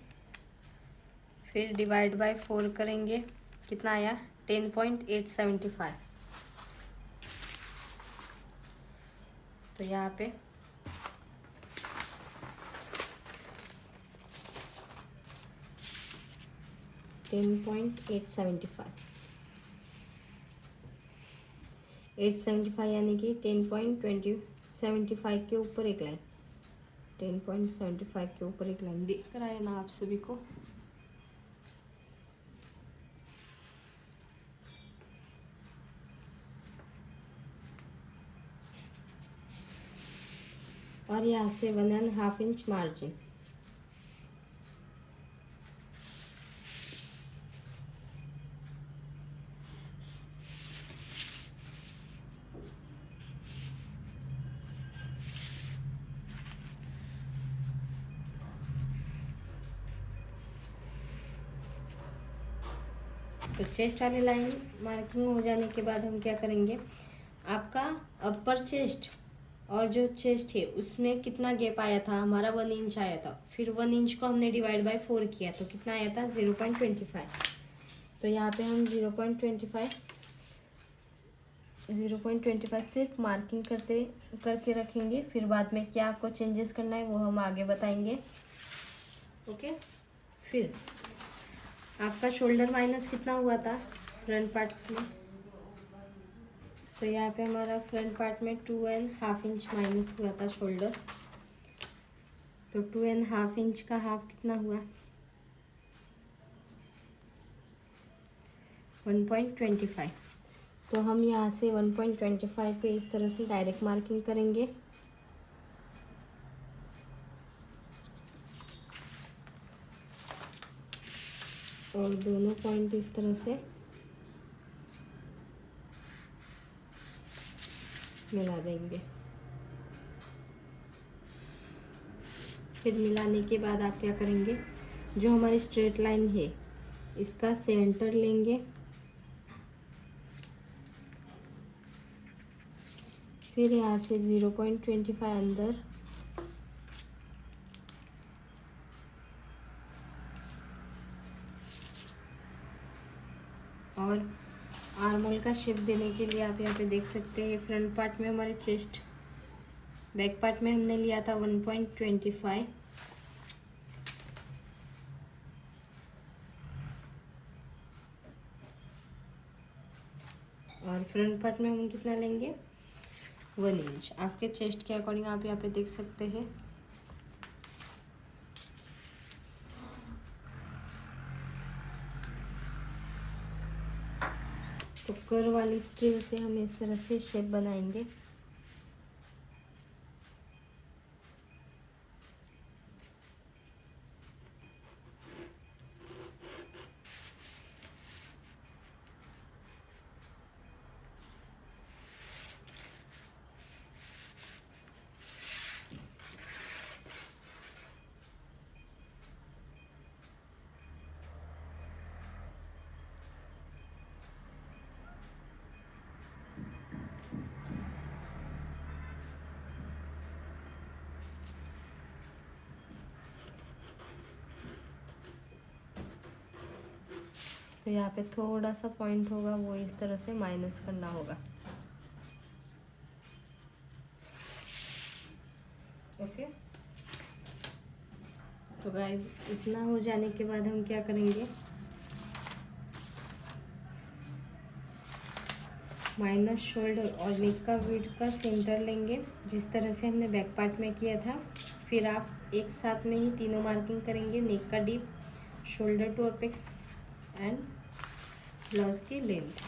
फिर डिवाइड बाय 4 करेंगे। कितना आया, 10.875। तो यहाँ पे 10.875, 875 यानी कि 10.2075 के ऊपर एक लाइन, 10.75 के ऊपर एक लाइन दिख रहा है ना आप सभी को। और यहाँ से 1.5 इंच मार्जिन, तो चेस्ट वाली लाइन मार्किंग हो जाने के बाद हम क्या करेंगे, आपका अपर चेस्ट और जो चेस्ट है उसमें कितना गैप आया था, हमारा 1 इंच आया था। फिर 1 इंच को हमने डिवाइड बाय 4 किया तो कितना आया था, 0.25। तो यहाँ पे हम 0.25 सिर्फ मार्किंग करके रखेंगे। फिर बाद में क्या आपको चेंजेस करना है वो हम आगे बताएंगे। ओके, फिर आपका शोल्डर माइनस कितना हुआ था फ्रंट पार्ट में, तो यहाँ पे हमारा फ्रंट पार्ट में 2.5 इंच माइनस हुआ था शोल्डर। तो 2.5 इंच का हाफ कितना हुआ, 1.25। तो हम यहाँ से 1.25 पे इस तरह से डायरेक्ट मार्किंग करेंगे। और दोनों पॉइंट इस तरह से मिला देंगे। फिर मिलाने के बाद आप क्या करेंगे, जो हमारी स्ट्रेट लाइन है इसका सेंटर लेंगे। फिर यहाँ से 0.25 अंदर और आर्म होल का शेप देने के लिए आप यहाँ पे देख सकते हैं फ्रंट पार्ट में हमारे चेस्ट, बैक पार्ट में हमने लिया था 1.25 और फ्रंट पार्ट में हम कितना लेंगे, 1 इंच। आपके चेस्ट के अकॉर्डिंग आप यहाँ पे देख सकते हैं। तो कर्व वाली स्केल से हम इस तरह से शेप बनाएंगे। तो यहाँ पे थोड़ा सा पॉइंट होगा वो इस तरह से माइनस करना होगा। ओके, तो गाइज इतना हो जाने के बाद हम क्या करेंगे, माइनस शोल्डर और नेक का विड्थ का सेंटर लेंगे जिस तरह से हमने बैक पार्ट में किया था। फिर आप एक साथ में ही तीनों मार्किंग करेंगे, नेक का deep, shoulder to apex and blouse की लेंथ।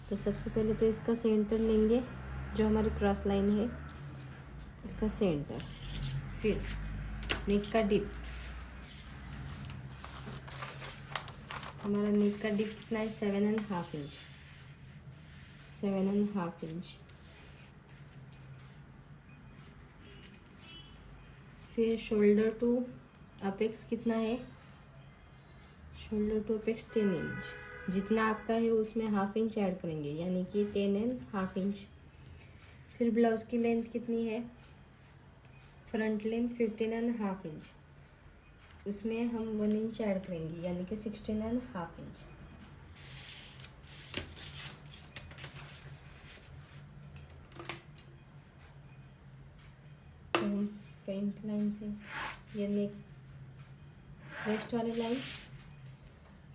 तो सबसे पहले तो इसका सेंटर लेंगे, जो हमारी क्रॉस लाइन है इसका सेंटर। फिर नेक का डिप, हमारा नेक का डिप कितना है, 7.5 इंच, 7.5 इंच। फिर शोल्डर टू अपेक्स कितना है, शोल्डर टू अपेक्स 10 इंच। जितना आपका है उसमें 1/2 इंच ऐड करेंगे, यानी कि 10.5 इंच। फिर ब्लाउज की लेंथ कितनी है, फ्रंट लेंथ 15.5 इंच, उसमें हम 1 इंच ऐड करेंगे, यानी कि 16.5 इंच। तो हम फ्रंट लाइन से ये नेक वेस्ट वाली लाइन,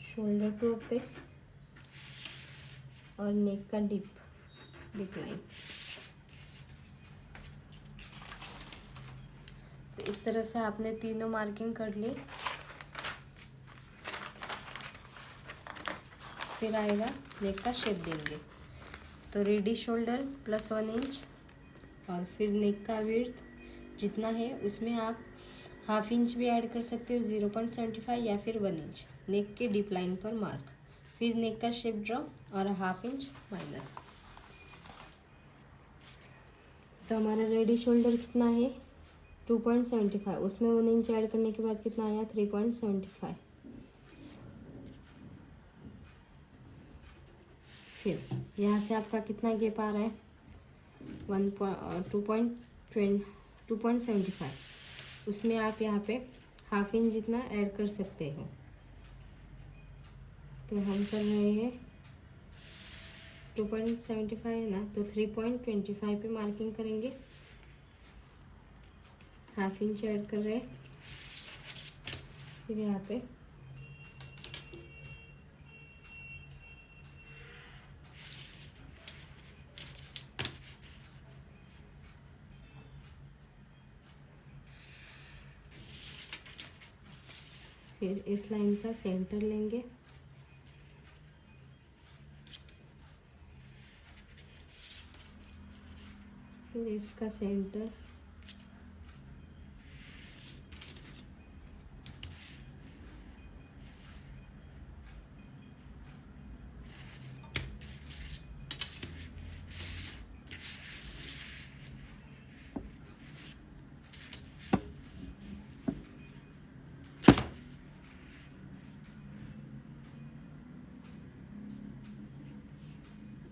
शोल्डर टू अपेक्स और नेक का डिप लाइन, तो इस तरह से आपने तीनों मार्किंग कर ली। फिर आएगा नेक का शेप देंगे, तो रेडी शोल्डर प्लस 1 इंच और फिर नेक का विड्थ जितना है उसमें आप 1/2 इंच भी ऐड कर सकते हो, 0.75 या फिर 1 इंच नेक के डीप लाइन पर मार्क। फिर नेक का शेप ड्रॉ और 1/2 इंच माइनस। तो हमारा रेडी शोल्डर कितना है, 2.75, उसमें 1 इंच ऐड करने के बाद कितना आया, 3.75। फिर यहाँ से आपका कितना गैप आ रहा है, 2.75, उसमें आप यहाँ पे हाफ इंच जितना ऐड कर सकते हो। तो हम कर रहे हैं 2.75 है ना, तो 3.25 पे मार्किंग करेंगे, हाफ इंच ऐड कर रहे हैं। फिर यहाँ पे फिर इस लाइन का सेंटर लेंगे, फिर इसका सेंटर,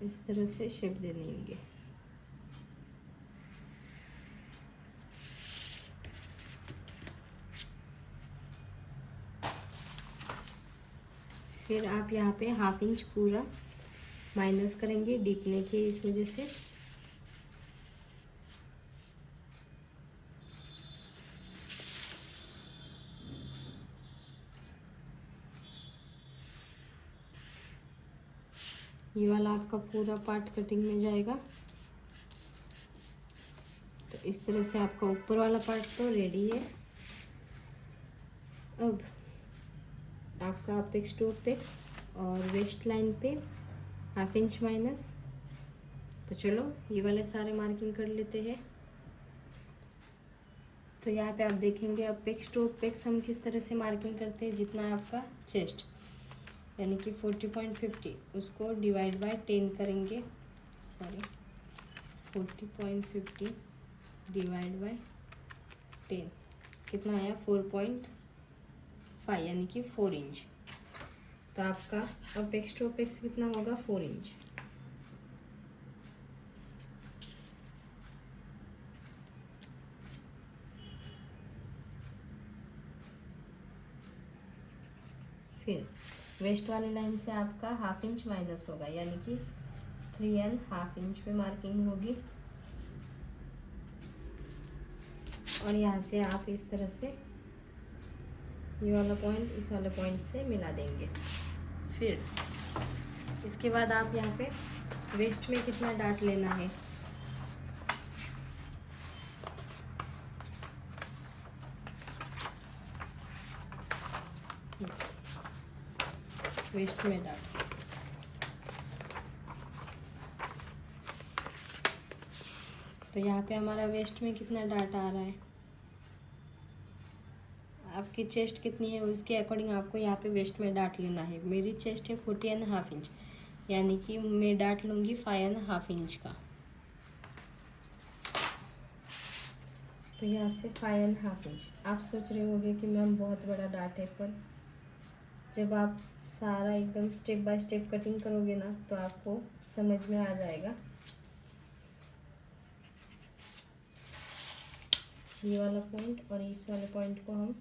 इस तरह से शेप दे देंगे। फिर आप यहाँ पे हाफ इंच पूरा माइनस करेंगे डीप नेक है इस वजह से। ये वाला आपका पूरा पार्ट कटिंग में जाएगा। तो इस तरह से आपका ऊपर वाला पार्ट तो रेडी है। अब आपका अपेक्स टू अपेक्स और वेस्ट लाइन पे हाफ इंच माइनस। तो चलो ये वाले सारे मार्किंग कर लेते हैं। तो यहाँ पे आप देखेंगे अपेक्स टू अपेक्स हम किस तरह से मार्किंग करते हैं, जितना आपका चेस्ट यानी कि 40.50 उसको डिवाइड बाय 10 करेंगे, 40.50 डिवाइड बाय 10 कितना आया 4.5 यानी कि 4 इंच। तो आपका अपेक्स टू अपेक्स कितना होगा 4 इंच। फिर वेस्ट वाली लाइन से आपका हाफ इंच माइनस होगा यानी कि 3.5 इंच पे मार्किंग होगी। और यहाँ से आप इस तरह से ये वाला पॉइंट इस वाले पॉइंट से मिला देंगे। फिर इसके बाद आप यहाँ पे वेस्ट में कितना डाट लेना है, वेस्ट में डाट। तो यहाँ पे हमारा वेस्ट में कितना डाट आ रहा है, आपकी चेस्ट कितनी है उसके अकॉर्डिंग आपको यहाँ पे वेस्ट में डाट लेना है। मेरी चेस्ट है 40.5 इंच यानी कि मैं डाट लूँगी 5.5 इंच का। तो यहाँ से 5.5 इंच। आप सोच रहे होंगे कि मैम बहुत बड़ा डाट है, पर जब आप सारा एकदम स्टेप बाय स्टेप कटिंग करोगे ना तो आपको समझ में आ जाएगा। ये वाला पॉइंट और इस वाले पॉइंट को हम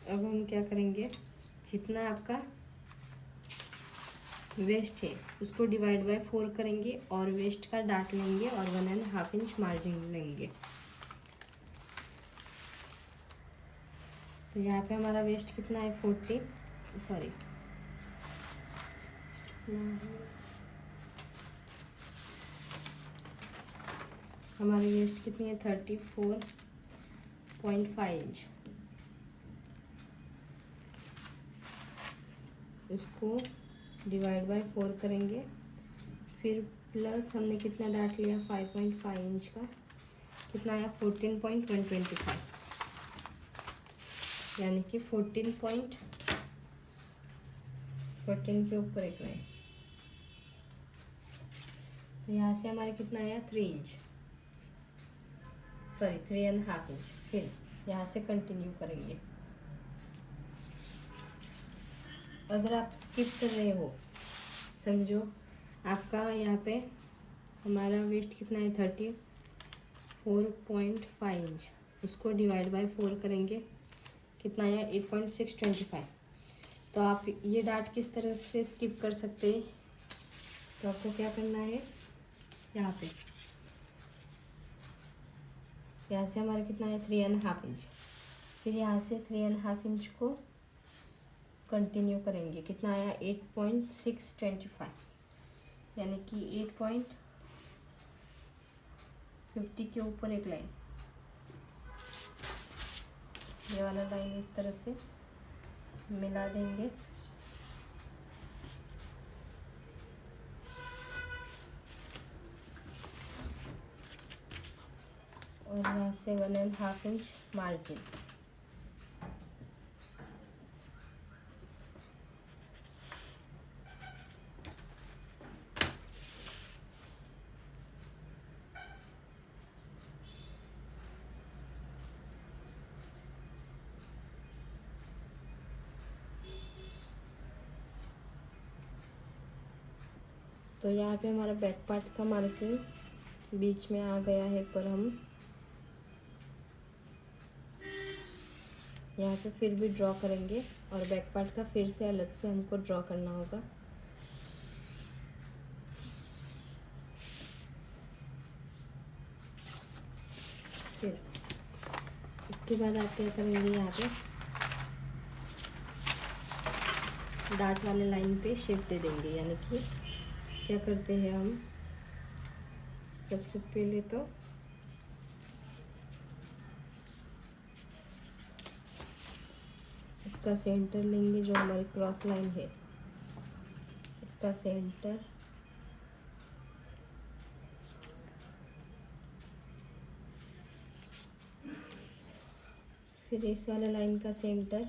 अब हम क्या करेंगे, जितना आपका वेस्ट है उसको डिवाइड बाय 4 करेंगे और वेस्ट का डाट लेंगे और 1.5 इंच मार्जिन लेंगे। तो यहाँ पे हमारा वेस्ट कितना है 40 हमारी वेस्ट कितनी है 34.5 इंच। उसको डिवाइड बाय 4 करेंगे, फिर प्लस हमने कितना डाट लिया 5.5 इंच का, कितना आया 14.125 यानी कि 14.125 14 के ऊपर एक लाइन। तो यहाँ से हमारा कितना आया 3 इंच, सॉरी 3.5 इंच। फिर यहाँ से कंटिन्यू करेंगे। अगर आप स्किप कर रहे हो, समझो आपका यहाँ पे हमारा वेस्ट कितना है 34.5 इंच, उसको डिवाइड बाय 4 करेंगे, कितना आया 8.625। तो आप ये डाट किस तरह से स्किप कर सकते हैं, तो आपको क्या करना है, यहाँ पे यहाँ से हमारा कितना है 3.5 इंच। फिर यहाँ से 3.5 इंच को कंटिन्यू करेंगे, कितना आया 8.625, यानी कि 8.50 के ऊपर एक लाइन। ये वाला लाइन इस तरह से मिला देंगे। और यहाँ से 1.5 इंच मार्जिन। तो यहाँ पे हमारा बैक पार्ट का मार्किंग बीच में आ गया है, पर हम यहाँ पे फिर भी ड्रॉ करेंगे और बैक पार्ट का फिर से अलग से हमको ड्रॉ करना होगा। फिर इसके बाद आप क्या करेंगे, यहाँ पे डार्ट वाले लाइन पे शेप दे देंगे। यानी कि क्या करते हैं हम, सबसे पहले तो इसका सेंटर लेंगे, जो हमारी क्रॉस लाइन है इसका सेंटर, फिर इस वाले लाइन का सेंटर,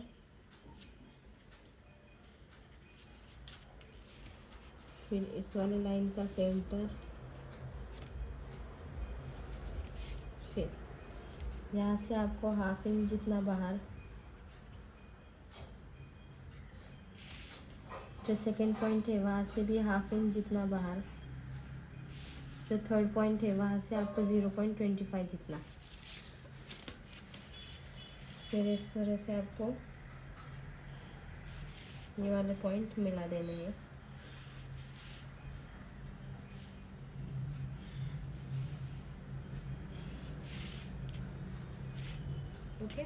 फिर इस वाले लाइन का सेंटर, फिर यहाँ से आपको 1/2 इंच जितना बाहर, जो सेकेंड पॉइंट है वहाँ से भी 1/2 इंच जितना बाहर, जो थर्ड पॉइंट है वहाँ से आपको 0.25 जितना। फिर इस तरह से आपको ये वाले पॉइंट मिला देने हैं। ओके,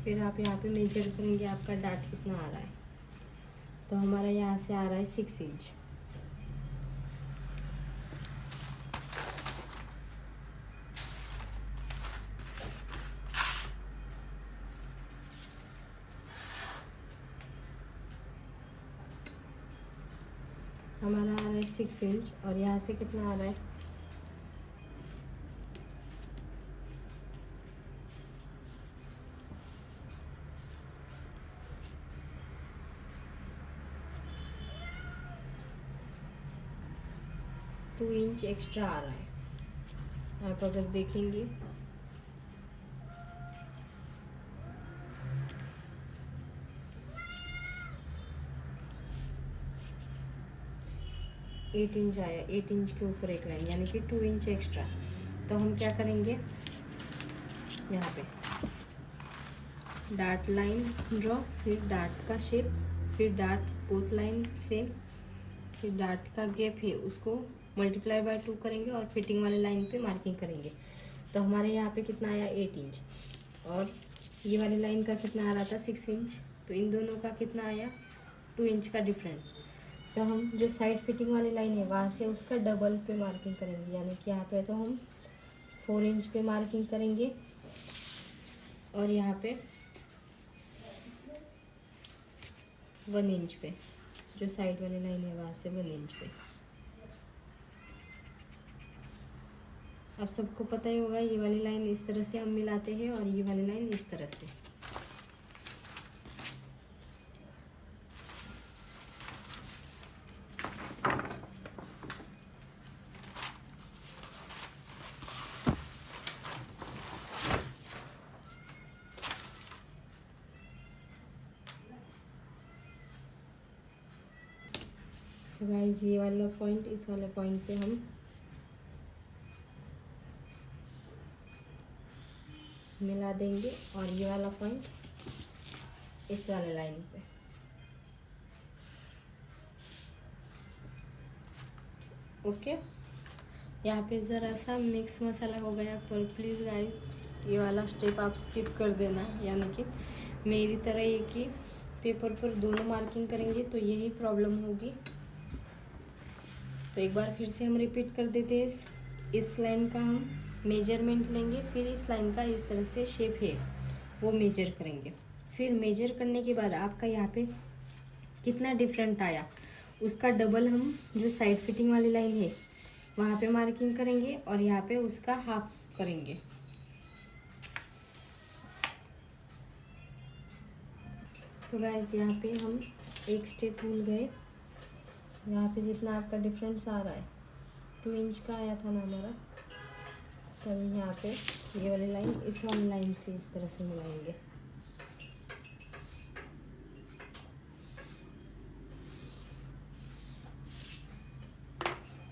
फिर आप यहाँ पे मेजर करेंगे आपका डाट कितना आ रहा है। तो हमारा यहाँ से आ रहा है 6 इंच। हमारा आ रहा है 6 इंच, और यहाँ से कितना आ रहा है 2 इंच एक्स्ट्रा आ रहा है। आप अगर देखेंगे एट इंच आया, 8 इंच के ऊपर एक लाइन, यानी कि 2 इंच एक्स्ट्रा। तो हम क्या करेंगे, यहाँ पे डार्ट लाइन ड्रॉ, फिर डार्ट का शेप, फिर डार्ट बोथ लाइन सेम, फिर डार्ट का गैप है उसको मल्टीप्लाई बाय 2 करेंगे और फिटिंग वाले लाइन पे मार्किंग करेंगे। तो हमारे यहाँ पे कितना आया 8 इंच, और ये वाली लाइन का कितना आ रहा था 6 इंच। तो इन दोनों का कितना आया 2 इंच का डिफरेंट। तो हम जो साइड फिटिंग वाली लाइन है वहाँ से उसका डबल पे मार्किंग करेंगे, यानी कि यहाँ पे तो हम 4 इंच पे मार्किंग करेंगे, और यहाँ पे 1 इंच पे, जो साइड वाली लाइन है वहाँ से 1 इंच पे। आप सबको पता ही होगा ये वाली लाइन इस तरह से हम मिलाते हैं, और ये वाली लाइन इस तरह से। तो गाइस ये वाला पॉइंट इस वाले पॉइंट पे हम मिला देंगे और ये वाला पॉइंट इस वाले लाइन पे। ओके, यहाँ पे ज़रा सा मिक्स मसाला हो गया, पर प्लीज़ गाइस ये वाला स्टेप आप स्किप कर देना, यानी कि मेरी तरह ये कि पेपर पर दोनों मार्किंग करेंगे तो यही प्रॉब्लम होगी। तो एक बार फिर से हम रिपीट कर देते हैं। इस लाइन का हम मेजरमेंट लेंगे, फिर इस लाइन का इस तरह से शेप है वो मेजर करेंगे। फिर मेजर करने के बाद आपका यहाँ पे कितना डिफरेंट आया उसका डबल हम जो साइड फिटिंग वाली लाइन है वहाँ पे मार्किंग करेंगे और यहाँ पे उसका हाफ करेंगे। तो गाइस यहाँ पे हम एक स्टेप भूल गए। यहाँ पे जितना आपका डिफरेंस आ रहा है 2 इंच का आया था ना हमारा, तब यहाँ पे ये वाली लाइन इस वाली लाइन से इस तरह से मिलाएंगे।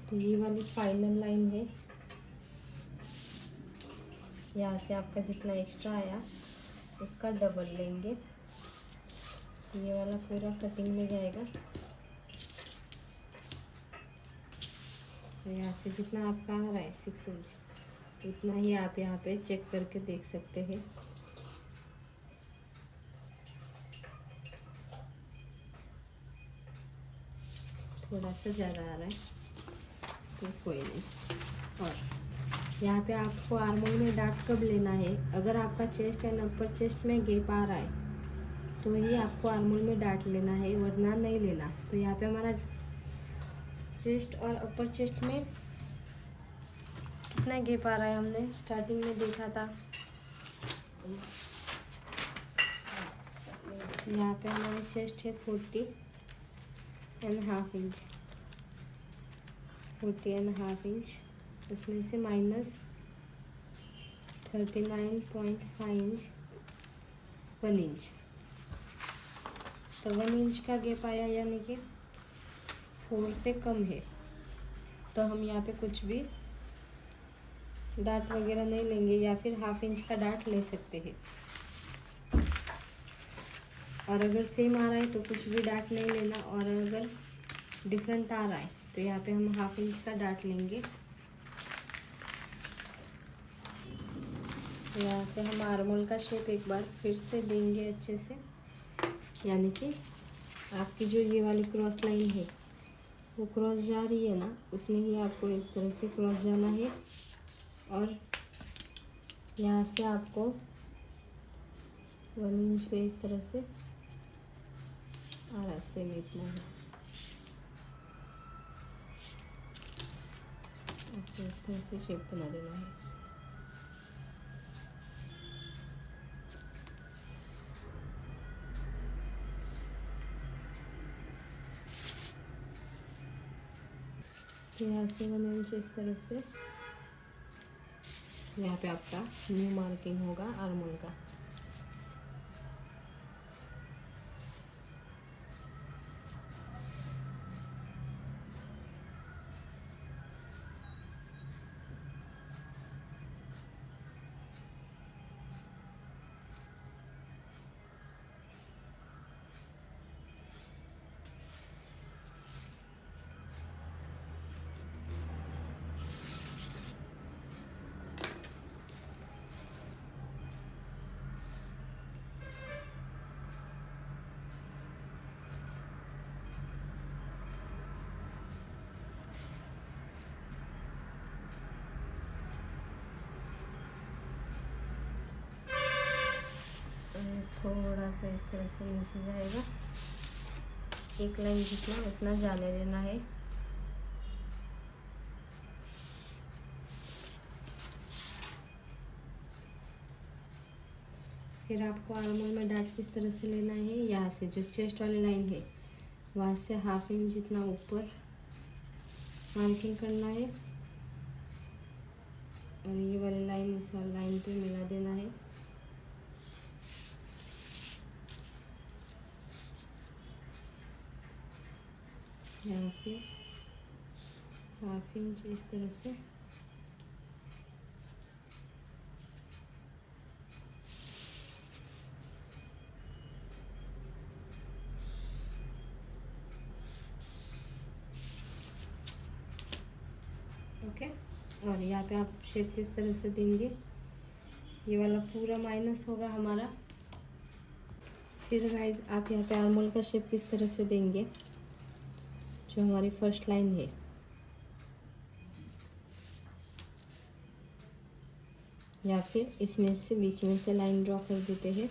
तो ये वाली फाइनल लाइन है, यहाँ से आपका जितना एक्स्ट्रा आया उसका डबल लेंगे। ये वाला पूरा कटिंग में जाएगा। तो यहाँ से जितना आपका आ रहा है 6 इंच उतना ही आप यहाँ पे चेक करके देख सकते हैं। थोड़ा सा ज़्यादा आ रहा है तो कोई नहीं। और यहाँ पे आपको आर्मोल में डाट कब लेना है, अगर आपका चेस्ट एंड अपर चेस्ट में गैप आ रहा है तो ही आपको आर्मोल में डाट लेना है, वरना नहीं लेना। तो यहाँ पे हमारा चेस्ट और अपर चेस्ट में कितना गैप आ रहा है हमने स्टार्टिंग में देखा था। यहाँ पे हमारा चेस्ट है 40.5 इंच, 40.5 इंच, उसमें से माइनस 39.5 इंच 1 इंच, तो 1 इंच का गैप आया, यानी कि 4 से कम है। तो हम यहाँ पे कुछ भी डाट वगैरह नहीं लेंगे, या फिर ½ इंच का डाट ले सकते हैं। और अगर सेम आ रहा है तो कुछ भी डाट नहीं लेना, और अगर डिफरेंट आ रहा है तो यहाँ पे हम ½ इंच का डाट लेंगे। यहाँ से हम आर्मोल का शेप एक बार फिर से देंगे अच्छे से, यानी कि आपकी जो ये वाली क्रॉस लाइन है वो क्रॉस जा रही है ना, उतनी ही आपको इस तरह से क्रॉस जाना है। और यहाँ से आपको 1 इंच पे इस तरह से और ऐसे में इतना है, आपको इस तरह से शेप बना देना है। तो यहाँ से 1 इंच इस तरह से यहाँ पे आपका न्यू मार्किंग होगा आर्मोल का। थोड़ा सा इस तरह से नीचे जाएगा, एक लाइन जितना उतना जाने देना है। फिर आपको आर्मोल में डाट किस तरह से लेना है, यहाँ से जो चेस्ट वाली लाइन है वहाँ से ½ इंच जितना ऊपर मार्किंग करना है, और ये वाली लाइन इस वाली लाइन पे मिला देना है। यहाँ से 1/2 इंच इस तरह से। ओके, और यहाँ पे आप शेप किस तरह से देंगे, ये वाला पूरा माइनस होगा हमारा। फिर गाइज आप यहाँ पे आर्मोल का शेप किस तरह से देंगे, जो हमारी फर्स्ट लाइन है, या फिर इसमें से बीच में से लाइन ड्रॉ कर देते हैं,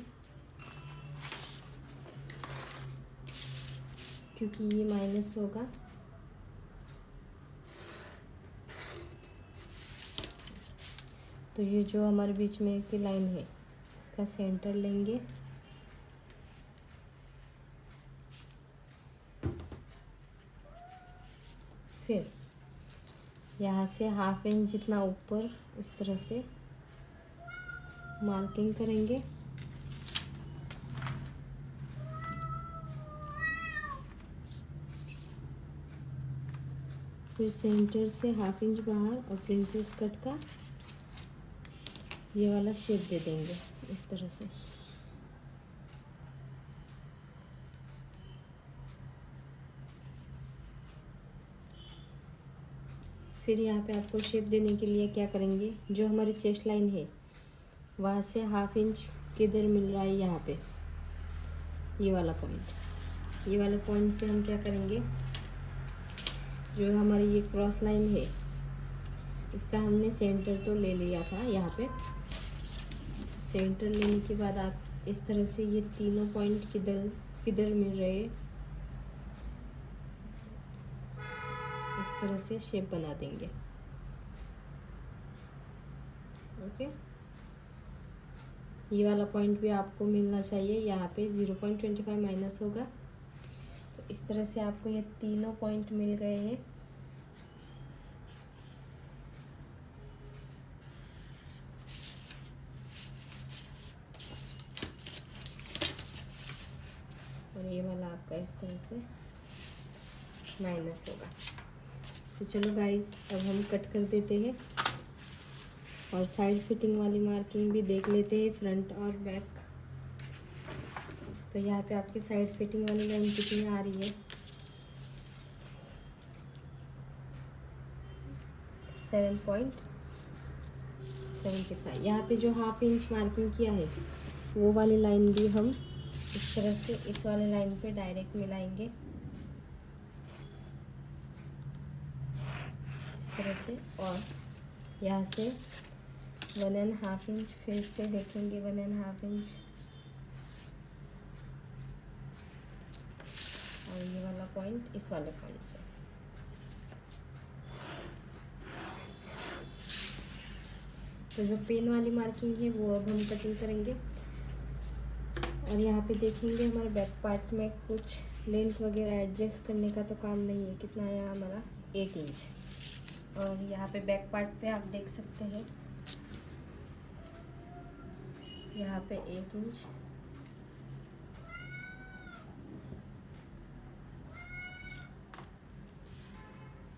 क्योंकि ये माइनस होगा। तो ये जो हमारे बीच में की लाइन है, इसका सेंटर लेंगे, फिर यहाँ से 1/2 इंच जितना ऊपर इस तरह से मार्किंग करेंगे। फिर सेंटर से 1/2 इंच बाहर और प्रिंसेस कट का ये वाला शेप दे देंगे इस तरह से। फिर यहाँ पे आपको शेप देने के लिए क्या करेंगे, जो हमारी चेस्ट लाइन है वहाँ से 1/2 इंच किधर मिल रहा है, यहाँ पे ये वाला पॉइंट, ये वाले पॉइंट से हम क्या करेंगे, जो हमारी ये क्रॉस लाइन है इसका हमने सेंटर तो ले लिया था। यहाँ पे सेंटर लेने के बाद आप इस तरह से ये तीनों पॉइंट किधर किधर मिल रहे हैं, इस तरह से शेप बना देंगे। ओके, ये वाला पॉइंट भी आपको मिलना चाहिए, यहाँ पे 0.25 माइनस होगा। तो इस तरह से आपको ये तीनों पॉइंट मिल गए हैं। और ये वाला आपका इस तरह से माइनस होगा। तो चलो गाइस, अब हम कट कर देते हैं और साइड फिटिंग वाली मार्किंग भी देख लेते हैं, फ्रंट और बैक। तो यहाँ पे आपकी साइड फिटिंग वाली लाइन कितनी आ रही है, 7.75। यहाँ पे जो 1/2 इंच मार्किंग किया है वो वाली लाइन भी हम इस तरह से इस वाले लाइन पे डायरेक्ट मिलाएंगे, इस तरह से। और यहाँ से 1.5 इंच फिर से देखेंगे, 1.5 इंच, और ये वाला पॉइंट इस वाले पॉइंट से। तो जो पेन वाली मार्किंग है वो अब हम कटिंग करेंगे। और यहाँ पे देखेंगे हमारे बैक पार्ट में कुछ लेंथ वगैरह एडजस्ट करने का तो काम नहीं है। कितना आया हमारा, 8 इंच। और यहाँ पे बैक पार्ट पे आप देख सकते हैं, यहाँ पे 8 इंच,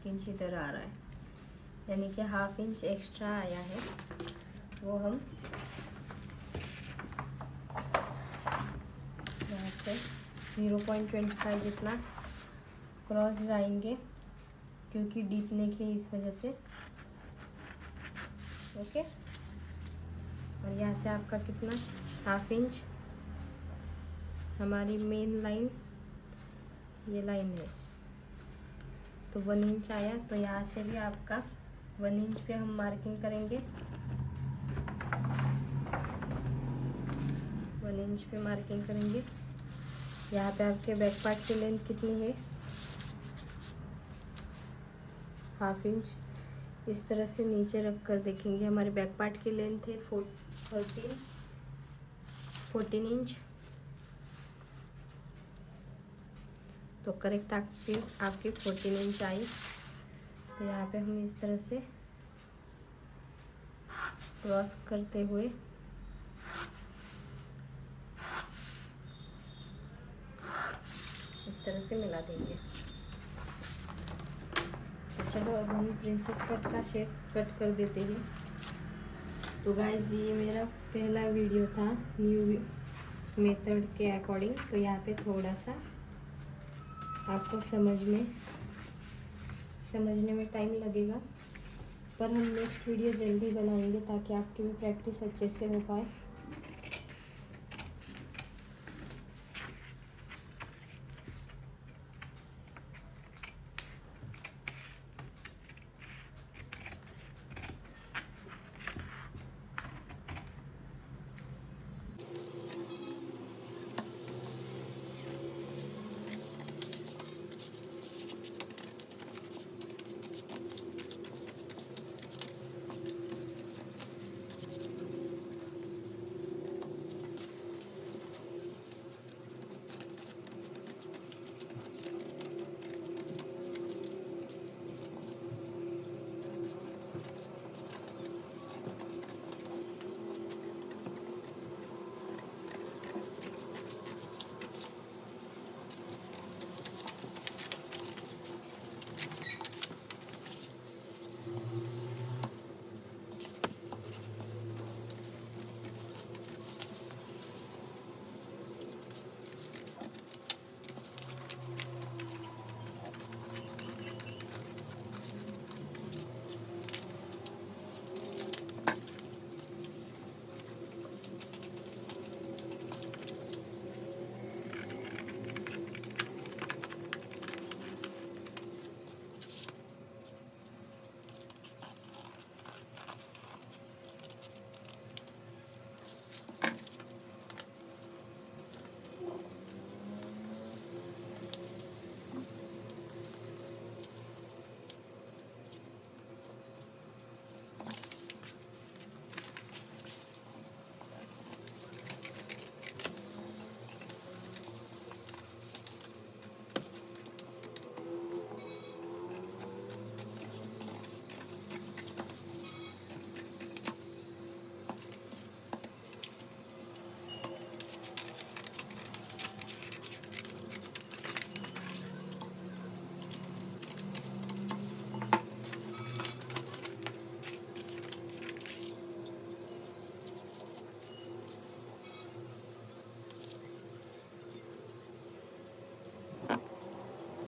इंच इधर आ रहा है, यानी कि 1/2 इंच एक्स्ट्रा आया है। वो हम यहाँ से 0.25 जितना क्रॉस जाएंगे, क्योंकि डीप नेक है इस वजह से। ओके, और यहाँ से आपका कितना, 1/2 इंच हमारी मेन लाइन, ये लाइन है तो 1 इंच आया। तो यहाँ से भी आपका 1 इंच पे हम मार्किंग करेंगे, 1 इंच पे मार्किंग करेंगे। यहाँ पे आपके बैक पार्ट की लेंथ कितनी है, 1/2 इंच। इस तरह से नीचे रख कर देखेंगे, हमारे बैक पार्ट की लेंथ है 14 इंच। तो करेक्ट आपकी 14 इंच आई। तो यहाँ पे हम इस तरह से क्रॉस करते हुए इस तरह से मिला देंगे। चलो अब हम प्रिंसेस कट का शेप कट कर देते हैं। तो गाइस ये मेरा पहला वीडियो था न्यू मेथड के अकॉर्डिंग, तो यहाँ पे थोड़ा सा आपको समझने में टाइम लगेगा, पर हम नेक्स्ट वीडियो जल्दी बनाएंगे ताकि आपकी भी प्रैक्टिस अच्छे से हो पाए।